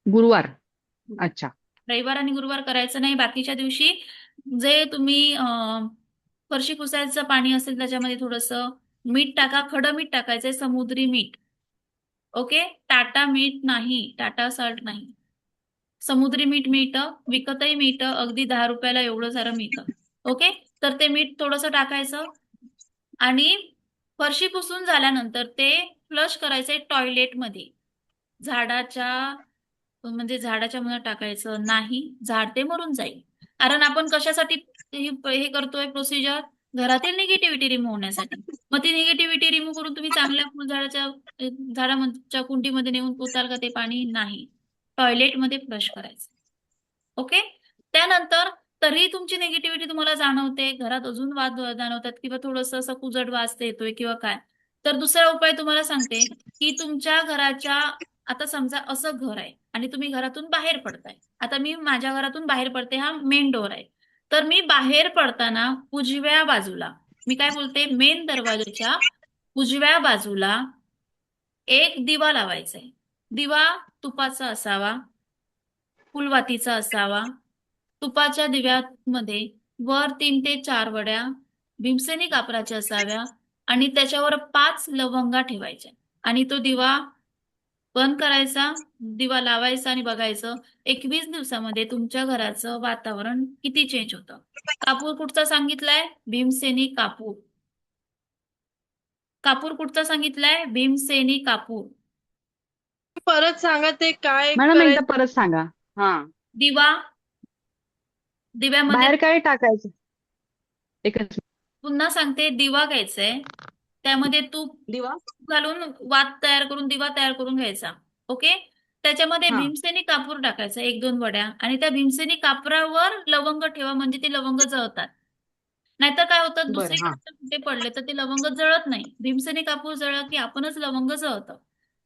गुरुवार. अच्छा. रविवार आणि गुरुवार करायचं नाही. बाकीच्या दिवशी जे तुम्ही फरशी पुसायचं पाणी असेल त्याच्यामध्ये थोडंसं मीठ टाका, खडं मीठ टाकायचंय, समुद्री मीठ. ओके, टाटा मीठ नाही, टाटा सॉल्ट नाही, समुद्री मीठ मिळतं, विकतही मिळतं, अगदी 10 रुपयाला एवढं सारं मिळतं. ओके, तर ते मीठ थोडंसं टाकायचं आणि फरशी पुसून झाल्यानंतर ते फ्लश करायचंय टॉयलेटमध्ये. झाडाच्या मधात टाकायचं नाही, झाड ते मरून जाईल. कारण आपण कशासाठी हे करतोय प्रोसिजर, घरातील निगेटिव्हिटी रिमूव्ह होण्यासाठी. मग ती निगेटिव्हिटी रिमूव्ह करून तुम्ही चांगल्या झाडाच्या कुंडीमध्ये नेऊन पुताल का ते पाणी, नाही, टॉयलेटमध्ये फ्लश करायचं. ओके, त्यानंतर तरी तुमची निगेटिव्हिटी तुम्हाला जाणवते, घरात अजून वाद जाणवतात किंवा थोडंसं असं कुजड वास येतोय किंवा काय, तर दुसरा उपाय तुम्हाला सांगते की तुमच्या घराच्या, आता समजा असं घर आहे आणि तुम्ही घरातून बाहेर पडताय. आता मी माझ्या घरातून बाहेर पडते, हा मेन डोअर आहे, तर मी बाहेर पडताना उजव्या बाजूला, मी काय बोलते, मेन दरवाजाच्या उजव्या बाजूला एक दिवा लावायचा आहे. दिवा तुपाचा असावा, फुलवातीचा असावा. तुपाच्या दिव्यामध्ये वर 3 ते 4 वड्या भीमसेनी कापराच्या असाव्या आणि त्याच्यावर 5 लवंगा ठेवायच्या आणि तो दिवा बंद करायचा, दिवा लावायचा आणि बघायचं 21 दिवसामध्ये तुमच्या घराचं वातावरण किती चेंज होतं. कापूर कुठचा सांगितलाय? भीमसेनी कापूर. कापूर कुठचा सांगितलाय? भीमसेनी कापूर. परत सांगा ते काय मॅडम एकदा करायचं. परत सांगा. हा. दिवा, दिव्यामध्ये बाहेर काय टाकायचं? एकच पुन्हा सांगते, दिवा घ्यायचाय, त्यामध्ये तूप दिवा. घालून वात तयार करून दिवा तयार करून घ्यायचा. ओके. त्याच्यामध्ये हा. भीमसेनी कापूर टाकायचा 1-2 वड्या आणि त्या भीमसेनी कापरावर लवंग ठेवा म्हणजे ते लवंग जळतात. नाहीतर काय होतं, बरं. दुसरी हा. कुठे पडले तर ते लवंग जळत नाही. भीमसेनी कापूर जळलं की आपणच लवंग जळतं.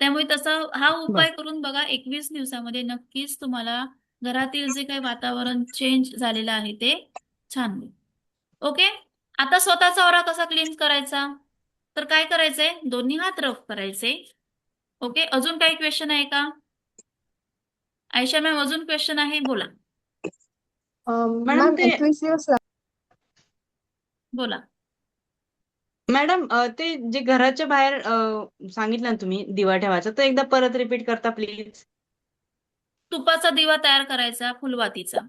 त्यामुळे तसा हा उपाय करून बघा. 21 दिवसामध्ये नक्कीच तुम्हाला घरातील जे काही वातावरण चेंज झालेलं आहे ते छान होईल. ओके. आता स्वतःचा ओरा कसा क्लीन करायचा? तर काय करायचंय? दोन्ही हात रफ करायचे. ओके. अजून काही क्वेश्चन आहे का? आयशा मॅम अजून क्वेश्चन आहे? बोला. मॅडम मॅम ते 21 दिवस बोला. मॅडम ते जे घराच्या बाहेर सांगितलं ना तुम्ही दिवा ठेवायचा, तर एकदा परत रिपीट करता प्लीज. तुपाचा दिवा तयार करायचा फुलवातीचा.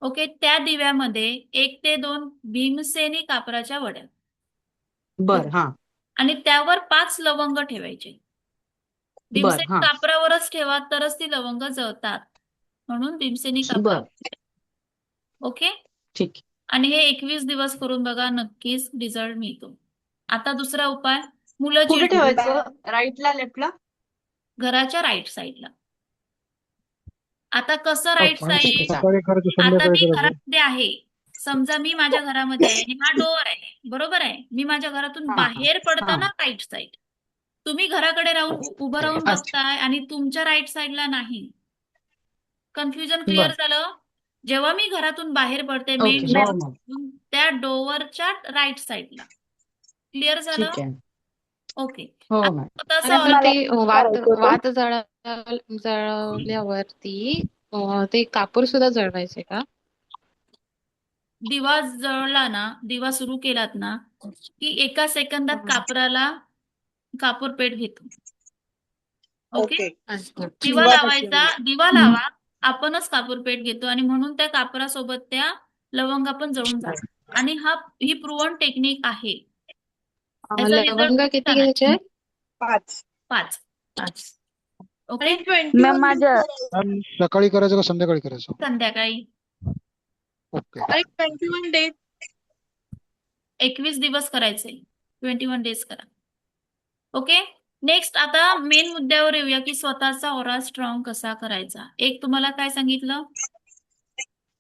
ओके. त्या दिव्यामध्ये 1 ते 2 भीमसेनी कापराच्या वड्या. बर. हा. आणि त्यावर 5 लवंग ठेवायचे. बर. भीमसेनी हा. कापरावरच ठेवा तरच ती लवंग जळतात. म्हणून भीमसेनी कापरा. बर. ओके. ठीक. आणि हे 21 दिवस करून बघा, नक्कीच रिझल्ट मिळतो. आता दुसरा उपाय, मुलं कुठे चिडचिड. ठेवायचं? राईटला, लेफ्टला? घराच्या राईट साईडला. आता कसं राईट आणि ठीक आहे, साईड? सकाळी करायचं आता संध्याकाळी मी करायचं. घरामध्ये आहे. समजा मी माझ्या घरामध्ये आहे आणि हा डोअर आहे. बरोबर आहे. मी माझ्या घरातून हा. बाहेर हा. पडताना राईट साईड. तुम्ही घराकडे राहून उभं राहून अच्छा. बघताय आणि तुमच्या राईट साईडला नाही. कन्फ्युजन क्लिअर बर. झालं? जेव्हा मी घरातून बाहेर पडते ओके. मेन हो डोअर मॅम. त्या डोअरच्या राईट साईडला. क्लिअर झालं? ठीक आहे. ओके. हो आता मॅम. स्वतःचा मॅडम ओरा. ते वात जळल्यावरती ते कापूर सुद्धा जळवायचे का? दिवा जळला ना, दिवा सुरू केलात ना, की 1 सेकंदात कापराला कापूर पेट घेतो. ओके. ओके. अच्छा. दिवा सुरुवातच लावायचा, दिवा लावा, आपणच कापूर पेट घेतो आणि म्हणून त्या कापरासोबत त्या लवंगा पण जळून जातात. आणि ही प्रूव्हन टेक्निक आहे. याचा रिझल्ट लवंग खूप किती छान आहे. घ्यायचे? 5. 5. ओके. आणि 21 मॅम माझ्या मॅम सकाळी करायचं का संध्याकाळी करायचं? संध्याकाळी ओके. आणि 21 डेज 21 दिवस करायचे. 21 डेज करा. ओके. नेक्स्ट आता मेन मुद्द्यावर येऊया की स्वतःचा ओरा स्ट्रॉंग कसा करायचा. एक तुम्हाला काय सांगितलं?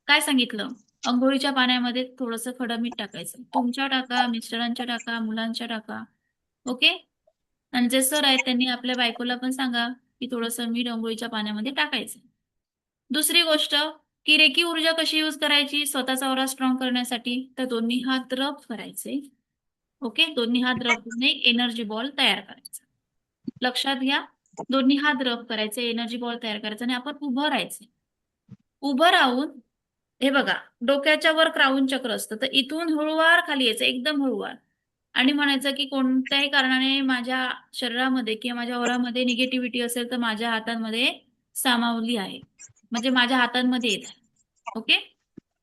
काय सांगितलं? अंघोळीच्या पाण्यामध्ये थोडंसं खडं मीठ टाकायचं. तुमच्या टाका, मिस्टरांच्या टाका, मुलांच्या टाका. ओके. आणि जे सर आहेत त्यांनी आपल्या बायकोला पण सांगा की थोडंसं मीठ अंघोळीच्या पाण्यामध्ये टाकायचं. दुसरी गोष्ट की रेकी ऊर्जा कशी यूज करायची स्वतःचा ओरा स्ट्रॉंग करण्यासाठी, तर दोन्ही हात रब करायचे. ओके. दोन्ही हात रब करून एक एनर्जी बॉल तयार करायचा. लक्षात घ्या, दोन्ही हात रब करायचे, एनर्जी बॉल तयार करायचा आणि आपण उभं राहायचं. उभं राहून हे बघा, डोक्याच्या वर क्राऊन चक्र असतं, तर इथून हळूवार खाली यायचं, एकदम हळूवार. आणि म्हणायचं की कोणत्याही कारणाने माझ्या शरीरामध्ये किंवा माझ्या ओरामध्ये निगेटिव्हिटी असेल तर माझ्या हातांमध्ये सामावली आहे. म्हणजे माझ्या हातांमध्ये येत आहे. ओके.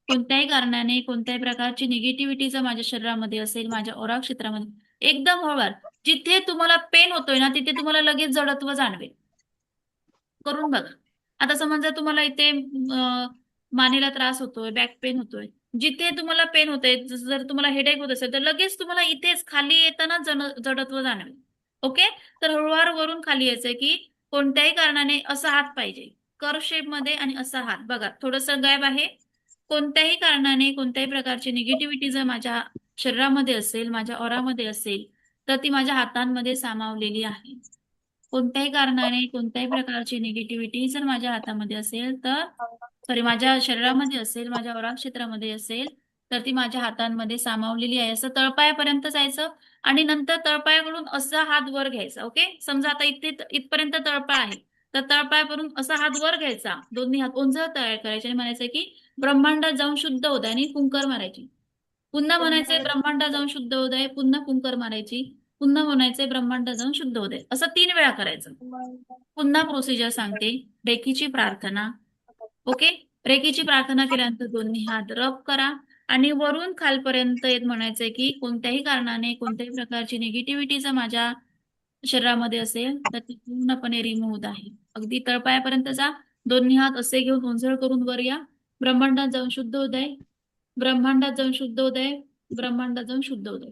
कोणत्याही कारणाने कोणत्याही प्रकारची निगेटिव्हिटी जर माझ्या शरीरामध्ये असेल, माझ्या ओरा क्षेत्रामध्ये, एकदम हळूवार. जिथे तुम्हाला पेन होतोय ना, तिथे तुम्हाला लगेच जडत्व जाणवेल. करून बघा. आता समजा तुम्हाला इथे मानेला त्रास होतोय, बॅक पेन होतोय. जिथे तुम्हाला पेन होतंय, जर तुम्हाला हेडेक होत असेल तर लगेच तुम्हाला इथेच खाली येताना जडत्व जाणवेल. ओके. तर हळूवार वरून खाली यायचंय की कोणत्याही कारणाने असा हात पाहिजे, कर्व शेप मध्ये आणि असा हात. बघा थोडंसं गॅप आहे. कोणत्याही कारणाने कोणत्याही प्रकारची निगेटिव्हिटी जर माझ्या शरीरामध्ये असेल, माझ्या ओरामध्ये असेल, तर ती माझ्या हातांमध्ये सामावलेली आहे. कोणत्याही कारणाने कोणत्याही प्रकारची निगेटिव्हिटी जर माझ्या हातामध्ये असेल तर माझ्या शरीरामध्ये असेल, माझ्या ओरा क्षेत्रामध्ये असेल, तर ती माझ्या हातांमध्ये सामावलेली आहे. असं तळपायापर्यंत जायचं आणि नंतर तळपायाकडून असा हात वर घ्यायचा. ओके. समजा आता इथपर्यंत तळपाय आहे, तर तळपायावरून असा हात वर घ्यायचा, दोन्ही हात ओंजळ तयार करायचे आणि म्हणायचं की ब्रह्मांडात जाऊन शुद्ध होत आहे आणि कुंकर मारायची. पुन्हा म्हणायचंय ब्रह्मांडात जाऊन शुद्ध होत आहे, पुन्हा कुंकर मारायची. पुन्हा म्हणायचंय ब्रह्मांड जाऊन शुद्ध होऊ दे. असं 3 वेळा करायचं. पुन्हा प्रोसिजर सांगते. रेकीची प्रार्थना. ओके. रेकीची प्रार्थना केल्यानंतर दोन्ही हात रब करा आणि वरून खालपर्यंत येत म्हणायचंय की कोणत्याही कारणाने कोणत्याही प्रकारची निगेटिव्हिटी जर माझ्या शरीरामध्ये असेल तर ती पूर्णपणे रिमूव्ह होत आहे. अगदी तळपायापर्यंत जा. दोन्ही हात असे घेऊन ओंजळ करून वर या. ब्रह्मांडात जाऊन शुद्ध उदय, ब्रह्मांडात जाऊन शुद्ध उदय, ब्रह्मांडात जाऊन शुद्ध उदय.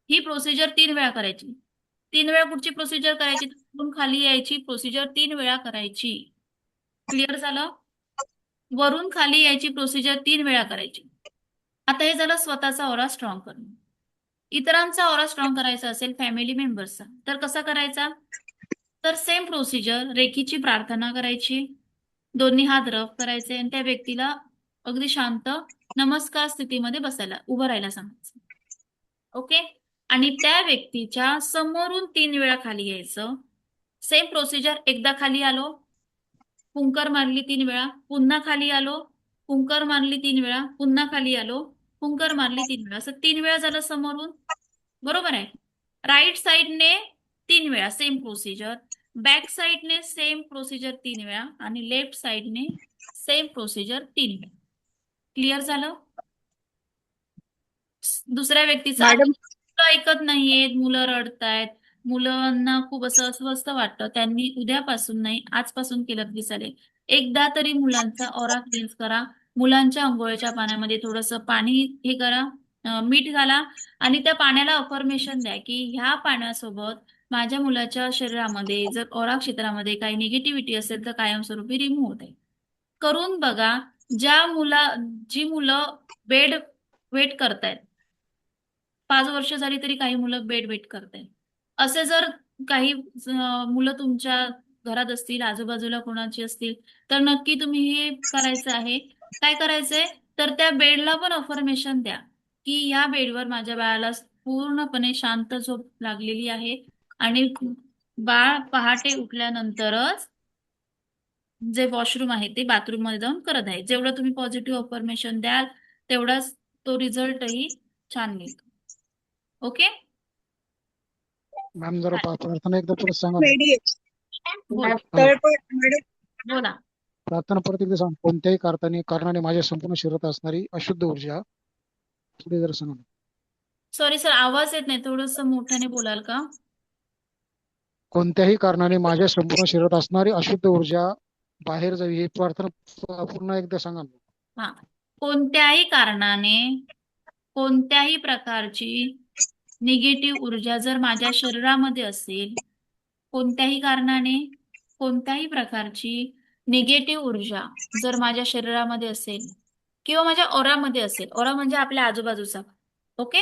ही प्रोसिजर 3 वेळा करायची. 3 वेळा पुढची प्रोसिजर करायची. वरून खाली यायची प्रोसिजर 3 वेळा करायची. क्लिअर झालं? वरून खाली यायची प्रोसिजर 3 वेळा करायची. आता हे झालं स्वतःचा ऑरा स्ट्रॉंग करणं. इतरांचा ऑरा स्ट्रॉंग करायचा असेल फॅमिली मेंबर्सचा तर कसा करायचा? तर सेम प्रोसिजर रेकीची प्रार्थना करायची. दोन्ही हात रब करायचे आणि त्या व्यक्तीला अगदी शांत नमस्कार स्थितीमध्ये बसायला उभं राहायला सांगायचं. ओके. आणि त्या व्यक्तीच्या समोरून 3 वेळा खाली यायचं. Same procedure. एकदा खाली आलो, पुंकर मारली 3 वेळा, पुन्हा खाली आलो, पुंकर मारली 3 वेळा, पुन्हा खाली आलो, पुंकर मारली 3 वेळा. असं 3 वेळा झालं समोरून. बरोबर आहे. राईट साईडने 3 वेळा सेम प्रोसिजर, बॅक साईडने सेम प्रोसिजर 3 वेळा आणि लेफ्ट साईडने सेम प्रोसिजर 3 वेळा. क्लिअर झालं? दुसऱ्या व्यक्तीचं मॅडम मुलं ऐकत नाहीयेत, मुलं रडतायत, मुलांना खूप असं अस्वस्थ वाटतं, त्यांनी उद्यापासून नाही आजपासून केलं तरी चालेल. एकदा तरी मुलांचा ऑरा क्लीन्स करा. मुलांच्या अंघोळीच्या पाण्यामध्ये थोडंसं पाणी हे करा, मीठ घाला आणि त्या पाण्याला अफर्मेशन द्या की ह्या पाण्यासोबत माझ्या मुलाच्या शरीरामध्ये जर ऑरा क्षेत्रामध्ये काही निगेटिव्हिटी असेल तर कायमस्वरूपी रिमूव्ह होते. करून बघा. जी मुलं बेड वेट करतायत, 5 वर्ष झाली तरी काही मुलं बेड वेट करतायत. असे जर काही मुलं तुमच्या घरात असतील, आजूबाजूला कोणाची असतील तर नक्की तुम्ही हे करायचं आहे. काय करायचंय? तर त्या बेडला पण अफर्मेशन द्या की ह्या बेडवर माझ्या बाळाला पूर्णपणे शांत झोप लागलेली आहे आणि बाळ पहाटे उठल्यानंतरच जे वॉशरूम आहे ते बाथरूम मध्ये जाऊन करत आहे. जेवढं तुम्ही पॉझिटिव्ह अफर्मेशन द्याल तेवढाच तो रिझल्टही छान मिळतो. ओके. मॅम जरा प्रार्थना एकदा परत सांगा ना. बोला. बोला. प्रार्थना परत एकदा सांग. कोणत्याही कारणाने माझ्या संपूर्ण शरीरात असणारी अशुद्ध ऊर्जा पुढे जरा सांगा ना. सॉरी सर, आवाज येत नाही, थोडंसं मोठ्याने बोलाल का? कोणत्याही कारणाने माझ्या संपूर्ण शरीरात असणारी अशुद्ध ऊर्जा बाहेर जावी ही प्रार्थना पुन्हा एकदा सांगा ना. हा. कोणत्याही कारणाने कोणत्याही प्रकारची निगेटिव्ह ऊर्जा जर माझ्या शरीरामध्ये असेल, कोणत्याही कारणाने कोणत्याही प्रकारची निगेटिव्ह ऊर्जा जर माझ्या शरीरामध्ये असेल किंवा माझ्या ऑरामध्ये असेल, ऑरा म्हणजे आपल्या आजूबाजूचा, ओके.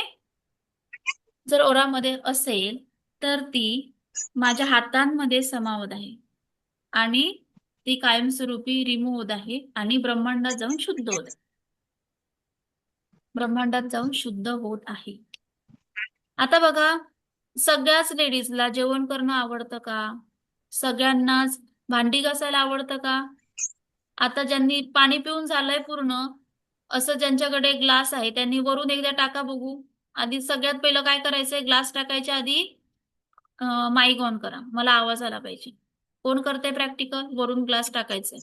जर ऑरामध्ये असेल तर ती माझ्या हातांमध्ये समावत आहे आणि ती कायमस्वरूपी रिमूव्ह होत आहे आणि ब्रह्मांडात जाऊन शुद्ध होत आहे. ब्रह्मांडात जाऊन शुद्ध होत आहे. आता बघा, सगळ्याच लेडीजला जेवण करणं आवडतं का? सगळ्यांनाच भांडी घासायला आवडतं का? आता ज्यांनी पाणी पिऊन झालंय पूर्ण, असं ज्यांच्याकडे ग्लास आहे त्यांनी वरून एकदा टाका बघू. आधी सगळ्यात पहिलं काय करायचंय? ग्लास टाकायच्या आधी माईक ऑन करा, मला आवाज आला पाहिजे. कोण करते प्रॅक्टिकल? वरून ग्लास टाकायचंय.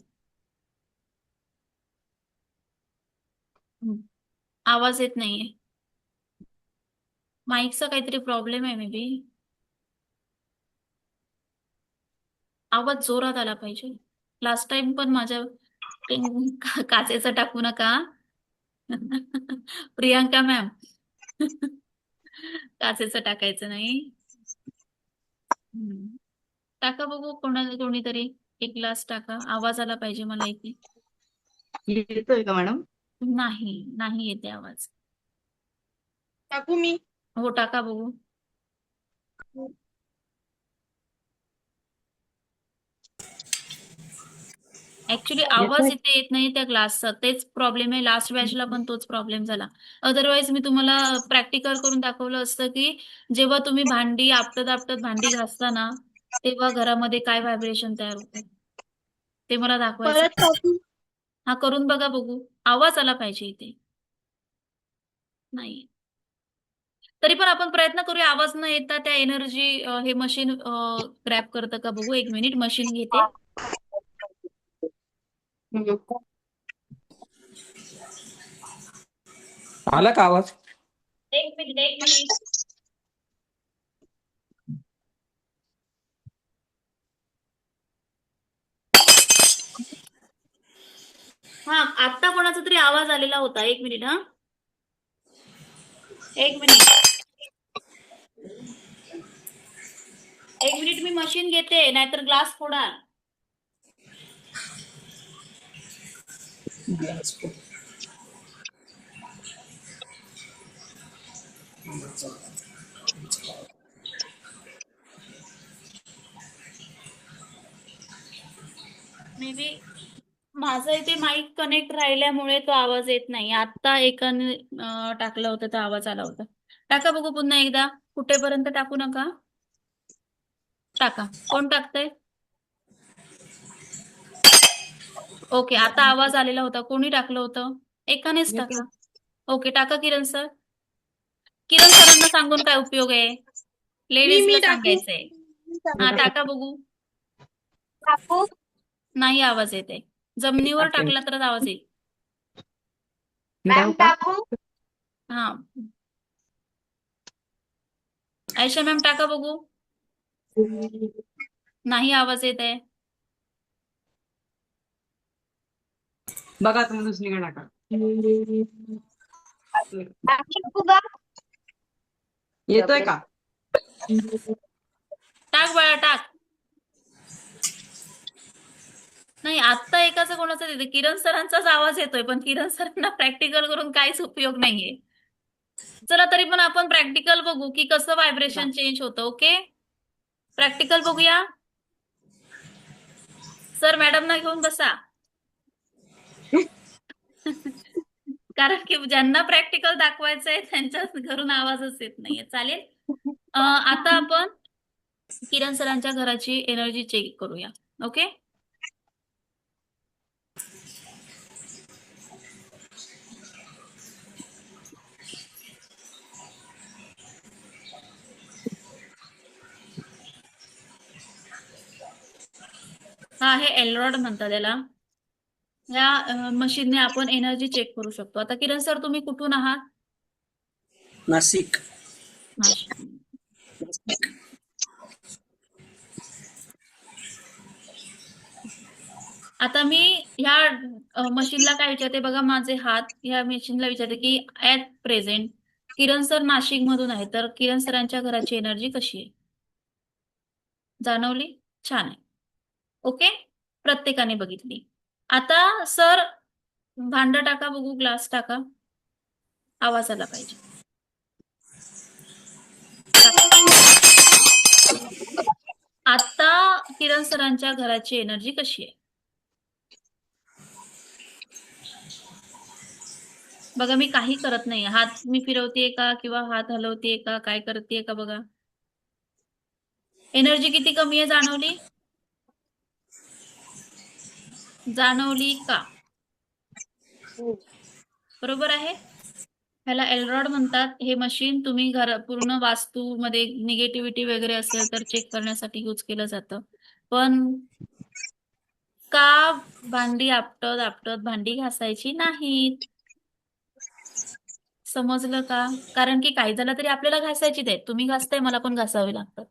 आवाज येत नाहीये. माईकचा काहीतरी प्रॉब्लेम आहे मे बी. आवाज जोरात आला पाहिजे. लास्ट टाइम पण माझ्या काचेचा टाकू नका. प्रियांका मॅम, काचेचं टाकायचं नाही. टाका बघू, कोणीतरी एक ग्लास टाका. आवाज आला पाहिजे मला इथे. येतोय का मॅडम? नाही येते आवाज. टाकू मी? हो टाका बघू. ऍक्च्युली आवाज इथे येत नाही त्या ग्लासचा, तेच प्रॉब्लेम आहे. लास्ट बॅचला पण तोच प्रॉब्लेम झाला. अदरवाईज मी तुम्हाला प्रॅक्टिकल करून दाखवलं असतं की जेव्हा तुम्ही भांडी आपटत भांडी घासता ना तेव्हा घरामध्ये काय व्हायब्रेशन तयार होते ते मला दाखवायचं. परत टाकू? हा, करून बघा बघू. आवाज आला पाहिजे इथे. नाही तरी पण आपण प्रयत्न करूया आवाज न येता त्या एनर्जी हे मशीन ग्रॅब करतं का बघू. 1 मिनिट मशीन घेते. आला का आवाज? 1 मिनिट 1 मिनिट. हा आता कोणाचा तरी आवाज आलेला होता. 1 मिनिट हा. 1 मिनिट. 1 मिनिट मी मशीन घेते नाहीतर ग्लास फोडाल. मे बी माझं इथे माईक कनेक्ट राहिल्यामुळे तो आवाज येत नाही. आता एकाने टाकलं होतं तर आवाज आला होता. टाका बघू पुन्हा एकदा. कुठेपर्यंत टाकू नका. टाका. कोण टाकतंय? ओके आता आवाज आलेला होता. कोणी टाकलं होतं? एकानेच टाका. ओके टाका किरण सर. किरण सरांना सांगून काय उपयोग आहे? लेडीजला टाकू सांगायचंय. हा टाका बघू. टाकू नाही आवाज येते. जमिनीवर टाकला तरच आवाज येईल. मॅम टाकू हा आयशा मॅम टाका बघू. नाही आवाज येत आहे. बघा तुम्ही दुसरीकडे टाका. टाकू का येतोय का? टाक बाळा टाक. नाही आत्ता एकाचा कोणाचा येते. किरण सरांचाच आवाज येतोय पण किरण सरांना प्रॅक्टिकल करून काहीच उपयोग नाहीये. चला तरी पण आपण प्रॅक्टिकल बघू की कसं व्हायब्रेशन चेंज होतं. ओके प्रॅक्टिकल बघूया. सर मॅडमना घेऊन बसा. कारण की ज्यांना प्रॅक्टिकल दाखवायचंय त्यांच्या घरून आवाजच येत नाहीये. चालेल. आता आपण किरण सरांच्या घराची एनर्जी चेक करूया. ओके हा हे एलरॉड म्हणतात त्याला. या मशीनने आपण एनर्जी चेक करू शकतो. आता किरण सर तुम्ही कुठून आहात? नाशिक. आता मी ह्या मशीनला काय विचारते बघा. माझे हात ह्या मशीनला विचारते की at present Kiran sir Nashik मधून आहे तर किरण सरांच्या घराची एनर्जी कशी आहे? जाणवली? छान आहे. ओके प्रत्येकाने बघितली. आता सर भांड टाका बघू. ग्लास टाका. आवाज आला पाहिजे. आता किरण सरांच्या घराची एनर्जी कशी आहे? बघा मी काही करत नाही. हात मी फिरवतेय का किंवा हात हलवतेय का काय करतेय का बघा. एनर्जी किती कमी आहे जाणवली? जाणवली का? बरोबर आहे. ह्याला एलरॉड म्हणतात. हे मशीन तुम्ही पूर्ण वास्तूमध्ये निगेटिव्हिटी वगैरे असेल तर चेक करण्यासाठी यूज केलं जातं. पण का भांडी आपटत आपटत भांडी घासायची नाहीत? समजलं का? कारण की काही झालं तरी आपल्याला घासायची आहेत. तुम्ही घासताय मला पण घासावे लागतात.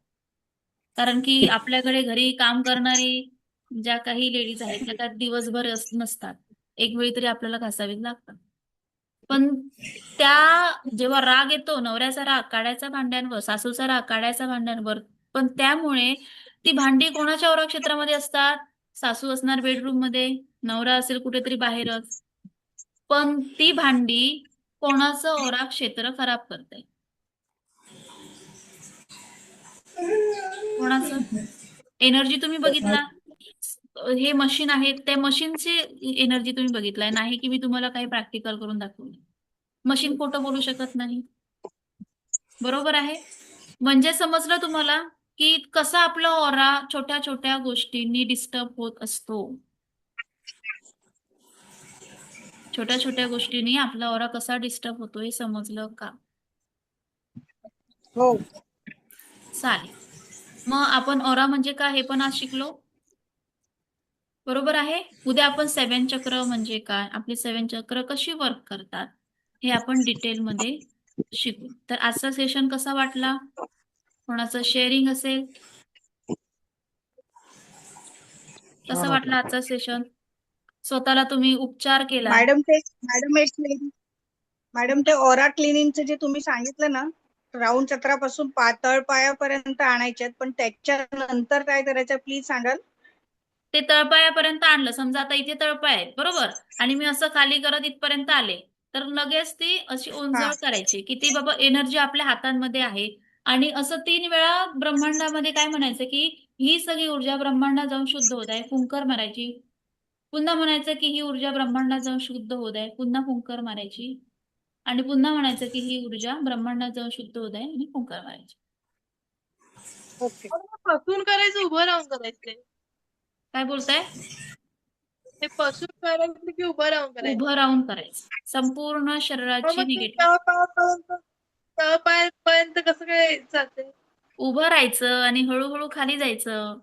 कारण की आपल्याकडे घरी काम करणारी ज्या काही लेडीज आहेत त्या दिवसभर नसतात. एक वेळी तरी आपल्याला घासावीच लागतात. पण त्या जेव्हा राग येतो नवऱ्याचा राग काढायचा भांड्यांवर, सासूचा राग काढायचा भांड्यांवर. पण त्यामुळे ती भांडी कोणाच्या औरा क्षेत्रामध्ये असतात? सासू असणार बेडरूम मध्ये, नवरा असेल कुठेतरी बाहेरच. पण ती भांडी कोणाचं औरा क्षेत्र खराब करते? कोणाचं? एनर्जी तुम्ही बघितला. हे मशीन आहे त्या मशीनची एनर्जी तुम्ही बघितलाय. नाही की मी तुम्हाला काही प्रॅक्टिकल करून दाखवली. मशीन खोटं बोलू शकत नाही. बरोबर आहे. म्हणजे समजलं तुम्हाला की कसं आपला ऑरा छोट्या छोट्या गोष्टींनी डिस्टर्ब होत असतो. छोट्या छोट्या गोष्टींनी आपला ऑरा कसा डिस्टर्ब होतो हे समजलं का? हो. चालेल. मग आपण ऑरा म्हणजे काय हे पण आज शिकलो. बरोबर आहे. उद्या आपण 7 चक्र म्हणजे काय, आपली 7 चक्र कशी वर्क करतात, हे आपण डिटेलमध्ये शिकू. तर आजचा सेशन कसा वाटला? कोणाचं शेअरिंग असेल? छान कसा वाटला वाटलं. आजचा सेशन? स्वतःला तुम्ही उपचार केला. मॅडम ते ओरा क्लिनिंगचं जे तुम्ही सांगितलं ना, राऊंड चक्रापासून तळ पायापर्यंत आणायचे पण त्याच्यानंतर काय करायचं प्लीज सांगाल? ते तळपायापर्यंत आणलं. समजा आता इथे तळपाय आहेत, बरोबर? आणि मी असं खाली करत इथपर्यंत आले, तर लगेच ती अशी हा. ओंजळ करायची. किती बाबा एनर्जी आपल्या हातांमध्ये आहे. आणि असं 3 वेळा ब्रह्मांडामध्ये काय म्हणायचं, की ही सगळी ऊर्जा ब्रह्मांडात जाऊन शुद्ध होत आहे. फुंकर मारायची. पुन्हा म्हणायचं, की ही ऊर्जा ब्रह्मांडात जाऊन शुद्ध होत आहे. पुन्हा फुंकर मारायची. आणि पुन्हा म्हणायचं, की ही ऊर्जा ब्रह्मांडात जाऊन शुद्ध होत आहे आणि फुंकर मारायची. ओके. बसून करायचं उभं राहून करायचंय? काय बोलताय? ते बसून करायचं की उभं राहून करायचं? उभं राहून करायचं. संपूर्ण शरीराची मग ते निगेटिव्ह. तळपायापर्यंत कसं काय जाते? उभं राहायचं आणि हळूहळू खाली जायचं.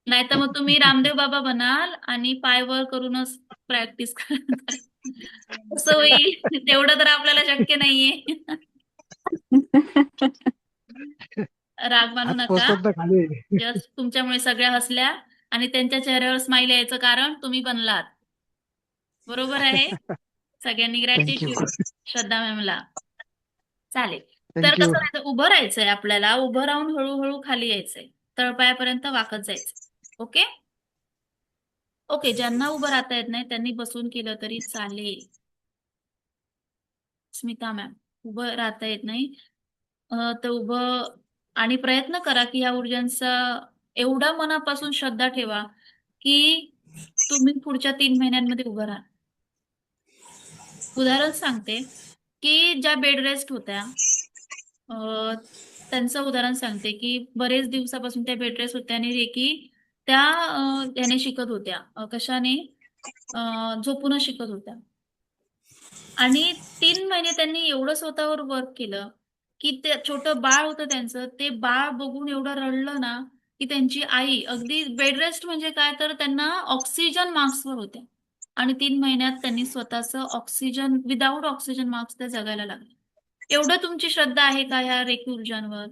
नाहीतर मग तुम्ही रामदेव बाबा बनाल आणि पाय वर करूनच प्रॅक्टिस करायची. कसं होईल? तेवढं तर आपल्याला शक्य नाहीये. राग मानू हात नका. पोचतात ना खाली. जस्ट तुमच्यामुळे सगळ्या हसल्या आणि त्यांच्या चेहऱ्यावर स्माइल यायचं कारण तुम्ही बनलात. बरोबर आहे? सगळ्यांनी थँक्यू. ग्रॅटिट्यूड श्रद्धा मॅमला. चालेल. तर थँक्यू. कसं राहायचं? उभं राहायचंय आपल्याला. उभं राहून हळूहळू खाली यायचंय. तळपायापर्यंत वाकत जायचं. ओके? ओके. ज्यांना उभं राहता येत नाही त्यांनी बसून केलं तरी चालेल. स्मिता मॅम, उभं राहता येत नाही तर उभं आणि प्रयत्न करा की या ऊर्जांचा एवढा मनापासून श्रद्धा ठेवा की तुम्ही पुढच्या 3 महिन्यांमध्ये उभं राहा. उदाहरण सांगते की ज्या बेड रेस्ट होत्या त्यांचं उदाहरण सांगते की बरेच दिवसापासून त्या बेड रेस्ट होत्या आणि रेकी त्या याने शिकत होत्या. कशाने? झोपूनच शिकत होत्या. आणि 3 महिने त्यांनी एवढं स्वतःवर वर्क केलं की ते छोटं बाळ होतं त्यांचं, ते बाळ बघून एवढं रडलं ना की त्यांची आई अगदी बेड रेस्ट म्हणजे काय तर त्यांना ऑक्सिजन मास्कवर होत्या. आणि 3 महिन्यात त्यांनी स्वतःचं ऑक्सिजन विदाऊट ऑक्सिजन मास्क त्या जगायला लागल्या. एवढं तुमची श्रद्धा आहे का ह्या रेकी ऊर्जांवर?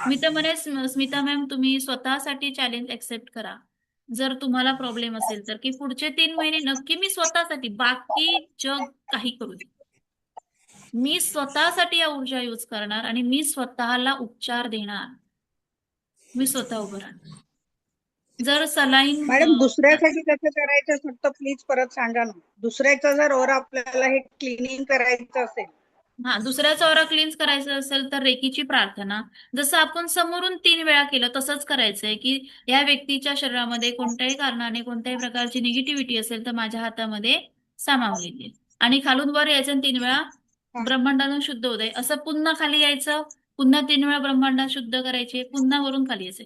मी तर म्हणेन स्मिता मॅम तुम्ही स्वतःसाठी चॅलेंज एक्सेप्ट करा. जर तुम्हाला प्रॉब्लेम असेल तर की पुढचे 3 महिने नक्की मी स्वतःसाठी, बाकी जग काही करू दे. मी स्वतःसाठी या ऊर्जा यूज करणार आणि मी स्वतःला उपचार देणार. मी स्वतः उभं राहणार. जर सलाईन मॅडम दुसऱ्यासाठी कसं करायचं फक्त प्लीज परत सांगा ना. दुसऱ्याचं जर ओरा आपल्याला हे क्लिनिंग करायचं असेल. हा, दुसऱ्याचा ऑरा क्लीन्स करायचं असेल तर रेकीची प्रार्थना जसं आपण समोरून 3 वेळा केलं तसंच करायचंय की या व्यक्तीच्या शरीरामध्ये कोणत्याही कारणाने कोणत्याही प्रकारची निगेटिव्हिटी असेल तर माझ्या हातामध्ये सामावलेली आहे. आणि खालून वर यायचं आणि 3 वेळा ब्रह्मांडातून शुद्ध होत आहे असं पुन्हा खाली यायचं, पुन्हा 3 वेळा ब्रह्मांडात शुद्ध करायचे, पुन्हा वरून खाली यायचे.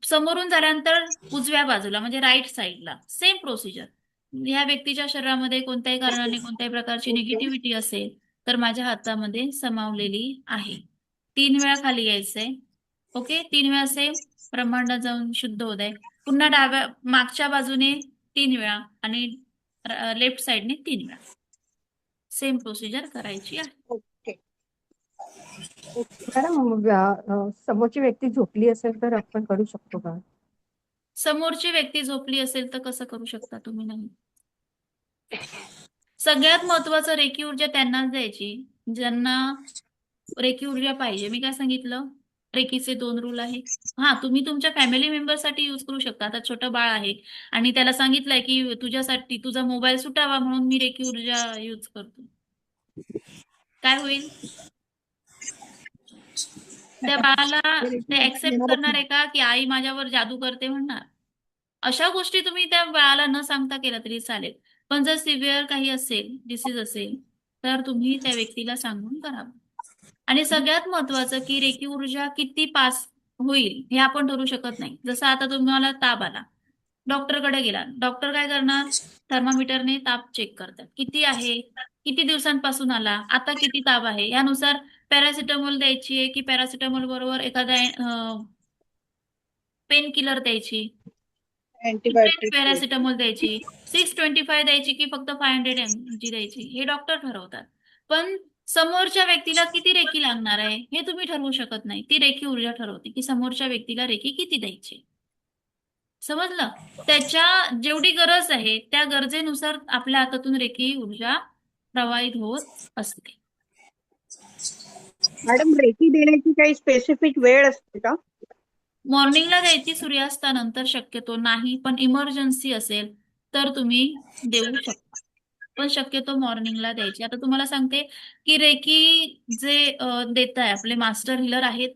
समोरून झाल्यानंतर उजव्या बाजूला म्हणजे राईट साईडला सेम प्रोसिजर. या व्यक्तीच्या शरीरामध्ये कोणत्याही कारणाने कोणत्याही प्रकारची निगेटिव्हिटी असेल तर माझ्या हातामध्ये समावलेली आहे. 3 वेळा खाली यायचंय. ओके. 3 वेळा सेम ब्रह्मांडात जाऊन शुद्ध होत आहे. पुन्हा डाव्या मागच्या बाजूने 3 वेळा आणि लेफ्ट साइडने 3 वेळा. सेम प्रोसिजर करायची आहे. ओके. मॅडम समोरची व्यक्ती झोपली असेल तर आपण करू शकतो का? समोरची व्यक्ती झोपली असेल तर कसं करू शकता तुम्ही? नाही. सगळ्यात महत्वाचं रेकी ऊर्जा त्यांनाच द्यायची ज्यांना रेकी ऊर्जा पाहिजे. मी काय सांगितलं? रेकीचे 2 रूल आहे. हा, तुम्ही तुमच्या फॅमिली मेंबरसाठी यूज करू शकता. आता छोटं बाळ आहे आणि त्याला सांगितलंय की तुझ्यासाठी तुझा मोबाईल सुटावा म्हणून मी रेकी ऊर्जा यूज करतो. काय होईल? त्या बाळाला ते ऍक्सेप्ट करणार आहे का की आई माझ्यावर जादू करते म्हणणार? अशा गोष्टी तुम्ही त्या बाळाला न सांगता केलं तरी चालेल. पण जर सिव्हिअर काही असेल, डिसीज असेल तर तुम्ही त्या व्यक्तीला सांगून करावं. आणि सगळ्यात महत्वाचं की रेकी ऊर्जा किती पास होईल हे आपण ठरवू शकत नाही. जसं आता तुम्हाला ताप आला, डॉक्टरकडे गेला, डॉक्टर काय करणार? थर्मामीटरने ताप चेक करतात. किती आहे, किती दिवसांपासून आला, आता किती ताप आहे, यानुसार पॅरासिटामॉल द्यायची आहे की पॅरासिटामॉल बरोबर एखादा पेन किलर द्यायची, अँटीबायोटिक पॅरासिटामॉल द्यायची, 625 द्यायची की फक्त 500 mg द्यायची, हे डॉक्टर ठरवतात. पण समोरच्या व्यक्तीला किती रेकी लागणार आहे हे तुम्ही ठरवू शकत नाही. ती रेकी ऊर्जा ठरवते की समोरच्या व्यक्तीला रेकी किती द्यायची. समजलं? त्याच्या जेवढी गरज आहे त्या गरजेनुसार आपल्या हातातून रेकी ऊर्जा प्रवाहित होत असते. मॅडम रेकी देण्याची काही स्पेसिफिक वेळ असते का? मॉर्निंगला द्यायची सूर्यास्तानंतर शक्यतो नाही, पण इमर्जन्सी असेल तर तुम्ही देऊ शकता. पण शक्यतो मॉर्निंगला द्यायची. आता तुम्हाला सांगते की रेकी जे देत आहे आपले मास्टर हिलर आहेत,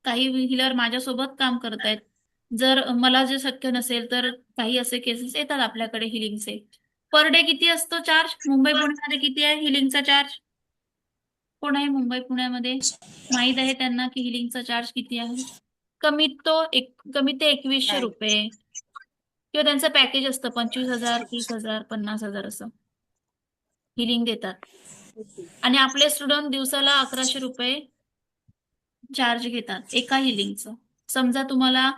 काही हिलर माझ्यासोबत काम करत आहेत. जर मला जे शक्य नसेल तर काही असे केसेस येतात आपल्याकडे हिलिंगचे. पर डे किती असतो चार्ज? मुंबई पुण्यामध्ये किती आहे हिलिंगचा चार्ज? कोण आहे मुंबई पुण्यामध्ये? माहित आहे त्यांना की हिलिंगचा चार्ज किती आहे? कमी ते 2100 रुपये किंवा त्यांचं पॅकेज असतं 25,000, 30,000, 50,000 असं हिलिंग देतात. आणि आपले स्टुडंट दिवसाला 1100 रुपये चार्ज घेतात एका हिलिंगचं. समजा तुम्हाला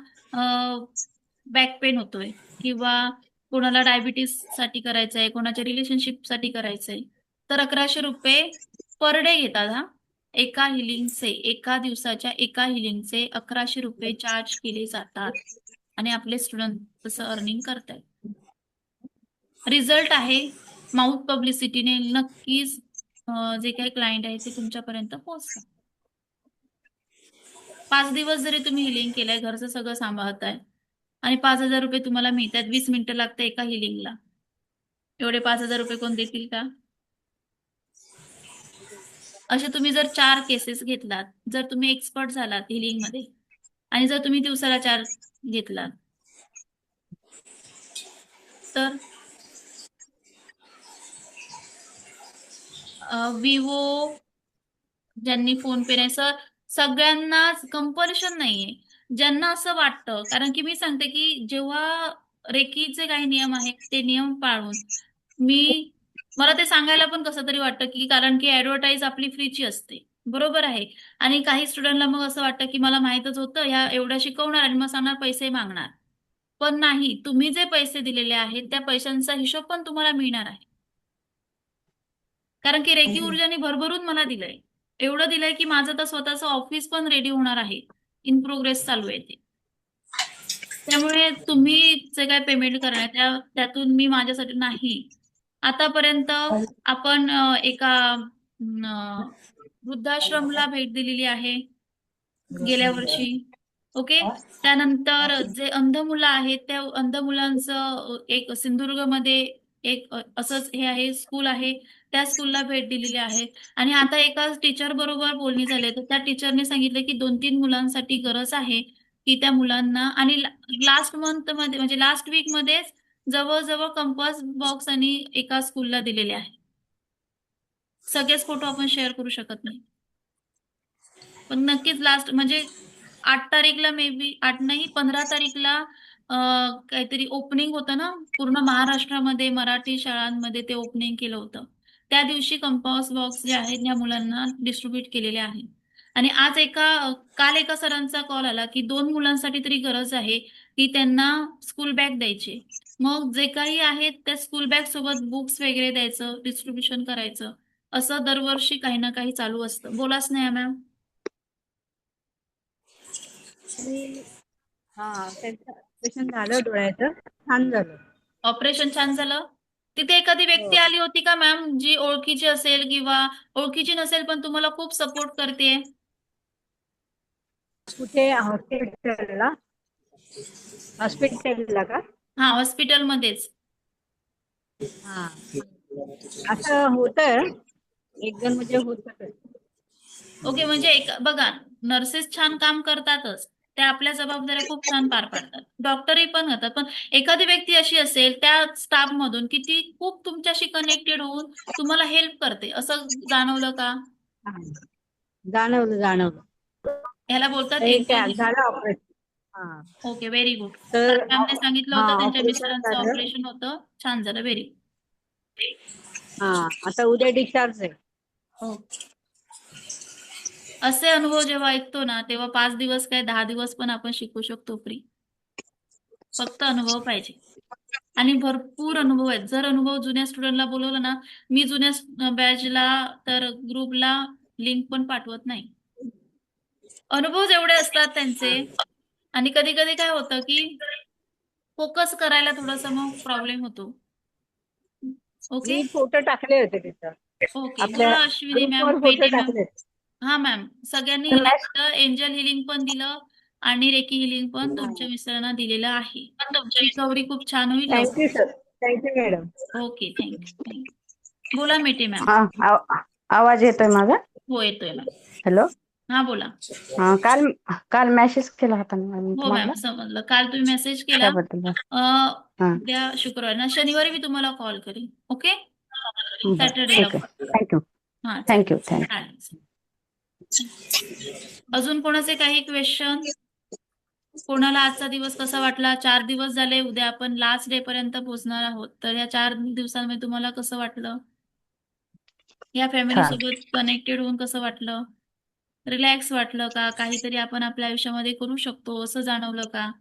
बॅक पेन होतोय किंवा कोणाला डायबिटीस साठी करायचं आहे, कोणाच्या रिलेशनशिप साठी करायचं आहे, तर 1100 रुपये पर डे घेतात. हा, एका दिवसाच्या एका हिलिंगचे 1100 रुपये चार्ज केले जातात आणि आपले स्टुडंट तसं अर्निंग करतायत. रिझल्ट आहे माउथ पब्लिसिटीने नक्कीच जे काही क्लायंट आहे ते तुमच्यापर्यंत पोहोचतात. 5 दिवस जरी तुम्ही हिलिंग केलंय, घरचं सगळं सांभाळताय आणि 5,000 रुपये तुम्हाला मिळतात, 20 मिनिटं लागतं एका हिलिंगला, एवढे 5,000 रुपये कोण देतील का? असे तुम्ही जर 4 केसेस घेतलात, जर तुम्ही एक्सपर्ट झालात हिलिंग मध्ये आणि जर तुम्ही दिवसाला 4 घेतलात तर विवो ज्यांनी फोन पे नाही सर, सगळ्यांनाच कंपल्शन नाहीये. ज्यांना असं वाटतं, कारण की मी सांगते की जेव्हा रेकीचे काही नियम आहेत ते नियम पाळून मला ते सांगायला पण कसं तरी वाटतं की कारण की ऍडव्हर्टाईज आपली फ्रीची असते, बरोबर आहे. आणि काही स्टुडंटला मग असं वाटतं की मला माहितच होतं ह्या एवढ्या शिकवणार आणि मग सांगणार पैसे मागणार. पण नाही, तुम्ही जे पैसे दिलेले आहेत त्या पैशांचा हिशोब पण तुम्हाला मिळणार आहे. कारण की रेकी ऊर्जाने भरभरून मला दिलंय, एवढं दिलंय की माझं तर स्वतःचं ऑफिस पण रेडी होणार आहे, इन प्रोग्रेस चालू आहे ते. त्यामुळे तुम्ही जे काय पेमेंट करणार त्यातून मी माझ्यासाठी नाही. आतापर्यंत आपण एका वृद्धाश्रमला भेट दिलेली आहे गेल्या वर्षी. ओके, त्यानंतर जे अंध मुलं आहेत त्या अंध मुलांचं एक सिंधुदुर्गमध्ये एक असंच हे आहे स्कूल आहे, त्या स्कूलला भेट दिलेली आहे. आणि आता एका टीचर बरोबर बोलणी झाले तर त्या टीचरने सांगितलं की 2-3 मुलांसाठी गरज आहे की त्या मुलांना, आणि लास्ट मंथ मध्ये म्हणजे लास्ट वीक मध्येच जवळजवळ कंपास बॉक्स आणि एका स्कूलला दिलेले आहे. सगळेच फोटो आपण शेअर करू शकत नाही, पण नक्कीच लास्ट म्हणजे 8 तारीखला मे बी 8 नाही 15 तारीखला काहीतरी ओपनिंग होतं ना पूर्ण महाराष्ट्रामध्ये मराठी शाळांमध्ये, ते ओपनिंग केलं होतं. त्या दिवशी कंपास बॉक्स जे आहेत या मुलांना डिस्ट्रीब्यूट केलेले आहेत. आणि आज काल एका सरांचा कॉल आला की 2 मुलांसाठी तरी गरज आहे की त्यांना स्कूल बॅग द्यायची. मग जे काही आहेत त्या स्कूल बॅग सोबत बुक्स वगैरे द्यायचं, डिस्ट्रीब्युशन करायचं, असं दरवर्षी काही ना काही चालू असतं. बोलाच नाही मॅम. त्यांचं ऑपरेशन झालं डोळ्याचं, छान झालं. ऑपरेशन छान झालं. तिथे एखादी व्यक्ती आली होती का मॅम जी ओळखीची असेल किंवा ओळखीची नसेल पण तुम्हाला खूप सपोर्ट करते? कुठे? हॉस्पिटलला का? हा, हॉस्पिटलमध्येच. हा, असं होतं एक दोन म्हणजे होत. ओके, म्हणजे बघा, नर्सेस छान काम करतातच, त्या आपल्या जबाबदाऱ्या खूप छान पार पाडतात, डॉक्टरही पण होतात. पण एखादी व्यक्ती अशी असेल त्या स्टाफ मधून की ती खूप तुमच्याशी कनेक्टेड होऊन तुम्हाला हेल्प करते, असं जाणवलं का? जाणवलं. ह्याला बोलतात झालं ऑपरेशन. Okay, very good. तर मॅमने सांगितलं होतं त्यांच्या ऑपरेशन मिस्टरांचं झालं. ऑपरेशन होतं, छान झालं, व्हेरी गुड. आता उद्या डिस्चार्ज आहे. ओके. असे अनुभव जेव्हा ऐकतो ना तेव्हा 5 दिवस काय 10 दिवस पण आपण शिकू शकतो फ्री. फक्त अनुभव पाहिजे. आणि भरपूर अनुभव आहेत. जर अनुभव जुन्या स्टुडंटला बोलवलं ना, मी जुन्या बॅचला तर ग्रुपला लिंक पण पाठवत नाही. अनुभव जेवढे असतात त्यांचे आणि कधी-कधी काय होतं, की फोकस करायला थोडासा मग प्रॉब्लेम होतो. ओके? मी फोटो टाकले होते तिथं. ओके. आपल्या बोला अश्विनी मॅम, ग्रुपवर फोटो बेटे मॅम. टाकलेत. हां मॅम. सगळ्यांनी तर मॅम इथं एंजल हिलिंग पण दिलं आणि रेकी हिलिंग पण तुमच्या मिस्टरांना दिलेलं आहे. रिकव्हरी खूप छान होईल लवकर. Thank you sir. Thank you madam. Okay. Thank you. बोला मेटे मॅम. हा आवाज येतोय माझा? हो येतोय मॅम. हॅलो. हां बोला. काल काल मेसेज केला होता ना मी हो तुम्हाला मॅम समजलं. काल तुम्ही मेसेज केला. त्याबद्दल. उद्या शुक्रवार ना शनिवारी मी तुम्हाला कॉल करेन. ओके? सॅटर्डेला ठीक कॉल. आहे. थँक्यू. हां थँक्यू. चालेल. अजून कोणाचे काही क्वेश्चन? कोणाला आजचा दिवस कसा वाटला? 4 दिवस झाले. उद्या आपण लास्ट डे पर्यंत पोहोचणार आहोत. तर या 4 दिवसांमध्ये तुम्हाला कसं वाटलं? या फॅमिली छान. सोबत कनेक्टेड होऊन कसं वाटलं? रिलॅक्स वाटलं का? काहीतरी आपण आपल्या आयुष्यामध्ये करू शकतो असं जाणवलं का?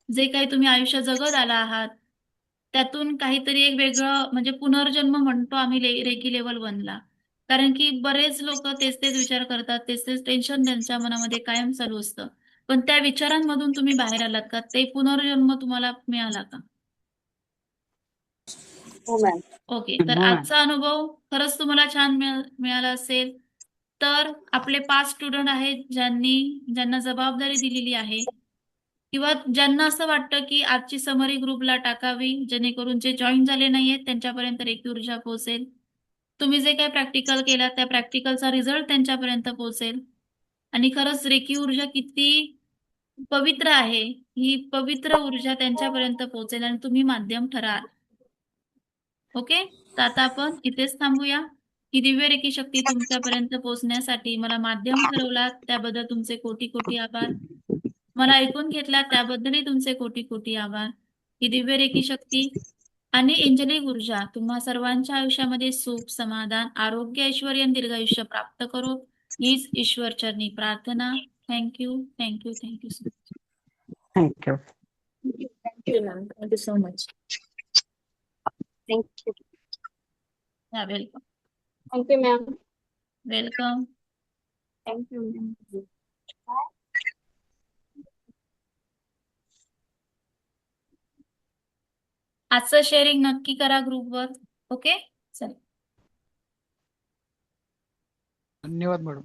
जे काही तुम्ही आयुष्य जगत आला आहात, त्यातून काहीतरी एक वेगळं म्हणजे पुनर्जन्म म्हणतो आम्ही रेकी लेव्हल 1ला. कारण की बरेच लोकं तेच-तेच विचार करतात, तेच-तेच टेन्शन त्यांच्या मनामध्ये कायम चालू असतं. पण त्या विचारांमधून तुम्ही बाहेर आलात का? ते पुनर्जन्म तुम्हाला मिळाला का? हो मॅम. ओके. तर हो मॅम. आजचा अनुभव खरंच तुम्हाला छान मिळाला असेल, तर आपले 5 स्टुडंट आहेत ज्यांना जबाबदारी दिलेली आहे किंवा ज्यांना असं वाटतं, की आजची समरी ग्रुपला टाकावी, जेणेकरून जे जॉइन झाले नाहीयेत त्यांच्यापर्यंत रेकी ऊर्जा पोहोचेल. तुम्ही जे काही प्रॅक्टिकल केलात, त्या प्रॅक्टिकलचा रिझल्ट त्यांच्यापर्यंत पोहोचेल आणि खरंच रेकी ऊर्जा किती पवित्र आहे, ही पवित्र ऊर्जा त्यांच्यापर्यंत पोहोचेल आणि तुम्ही माध्यम ठराल. ओके? तर आता आपण इथेच थांबूया. ही दिव्य रेकी शक्ती तुमच्यापर्यंत पोहोचण्यासाठी मला माध्यम ठरवलात त्याबद्दल तुमचे कोटी-कोटी आभार. मला ऐकून घेतलात त्याबद्दलही तुमचे कोटी-कोटी आभार. ही दिव्य रेकी शक्ती आणि एंजेलिक ऊर्जा तुम्हा सर्वांच्या आयुष्यामध्ये सुख, समाधान, आरोग्य, ऐश्वर्य आणि दीर्घायुष्य प्राप्त करो. हीच ईश्वरचरणी प्रार्थना. Thank you, thank you, thank you so much. Thank you. Thank you ma'am. Thank you so much. Thank you. Welcome. Thank you ma'am. Welcome. Thank you ma'am. आजचं शेअरिंग नक्की करा ग्रुपवर. ओके? चला. धन्यवाद मॅडम.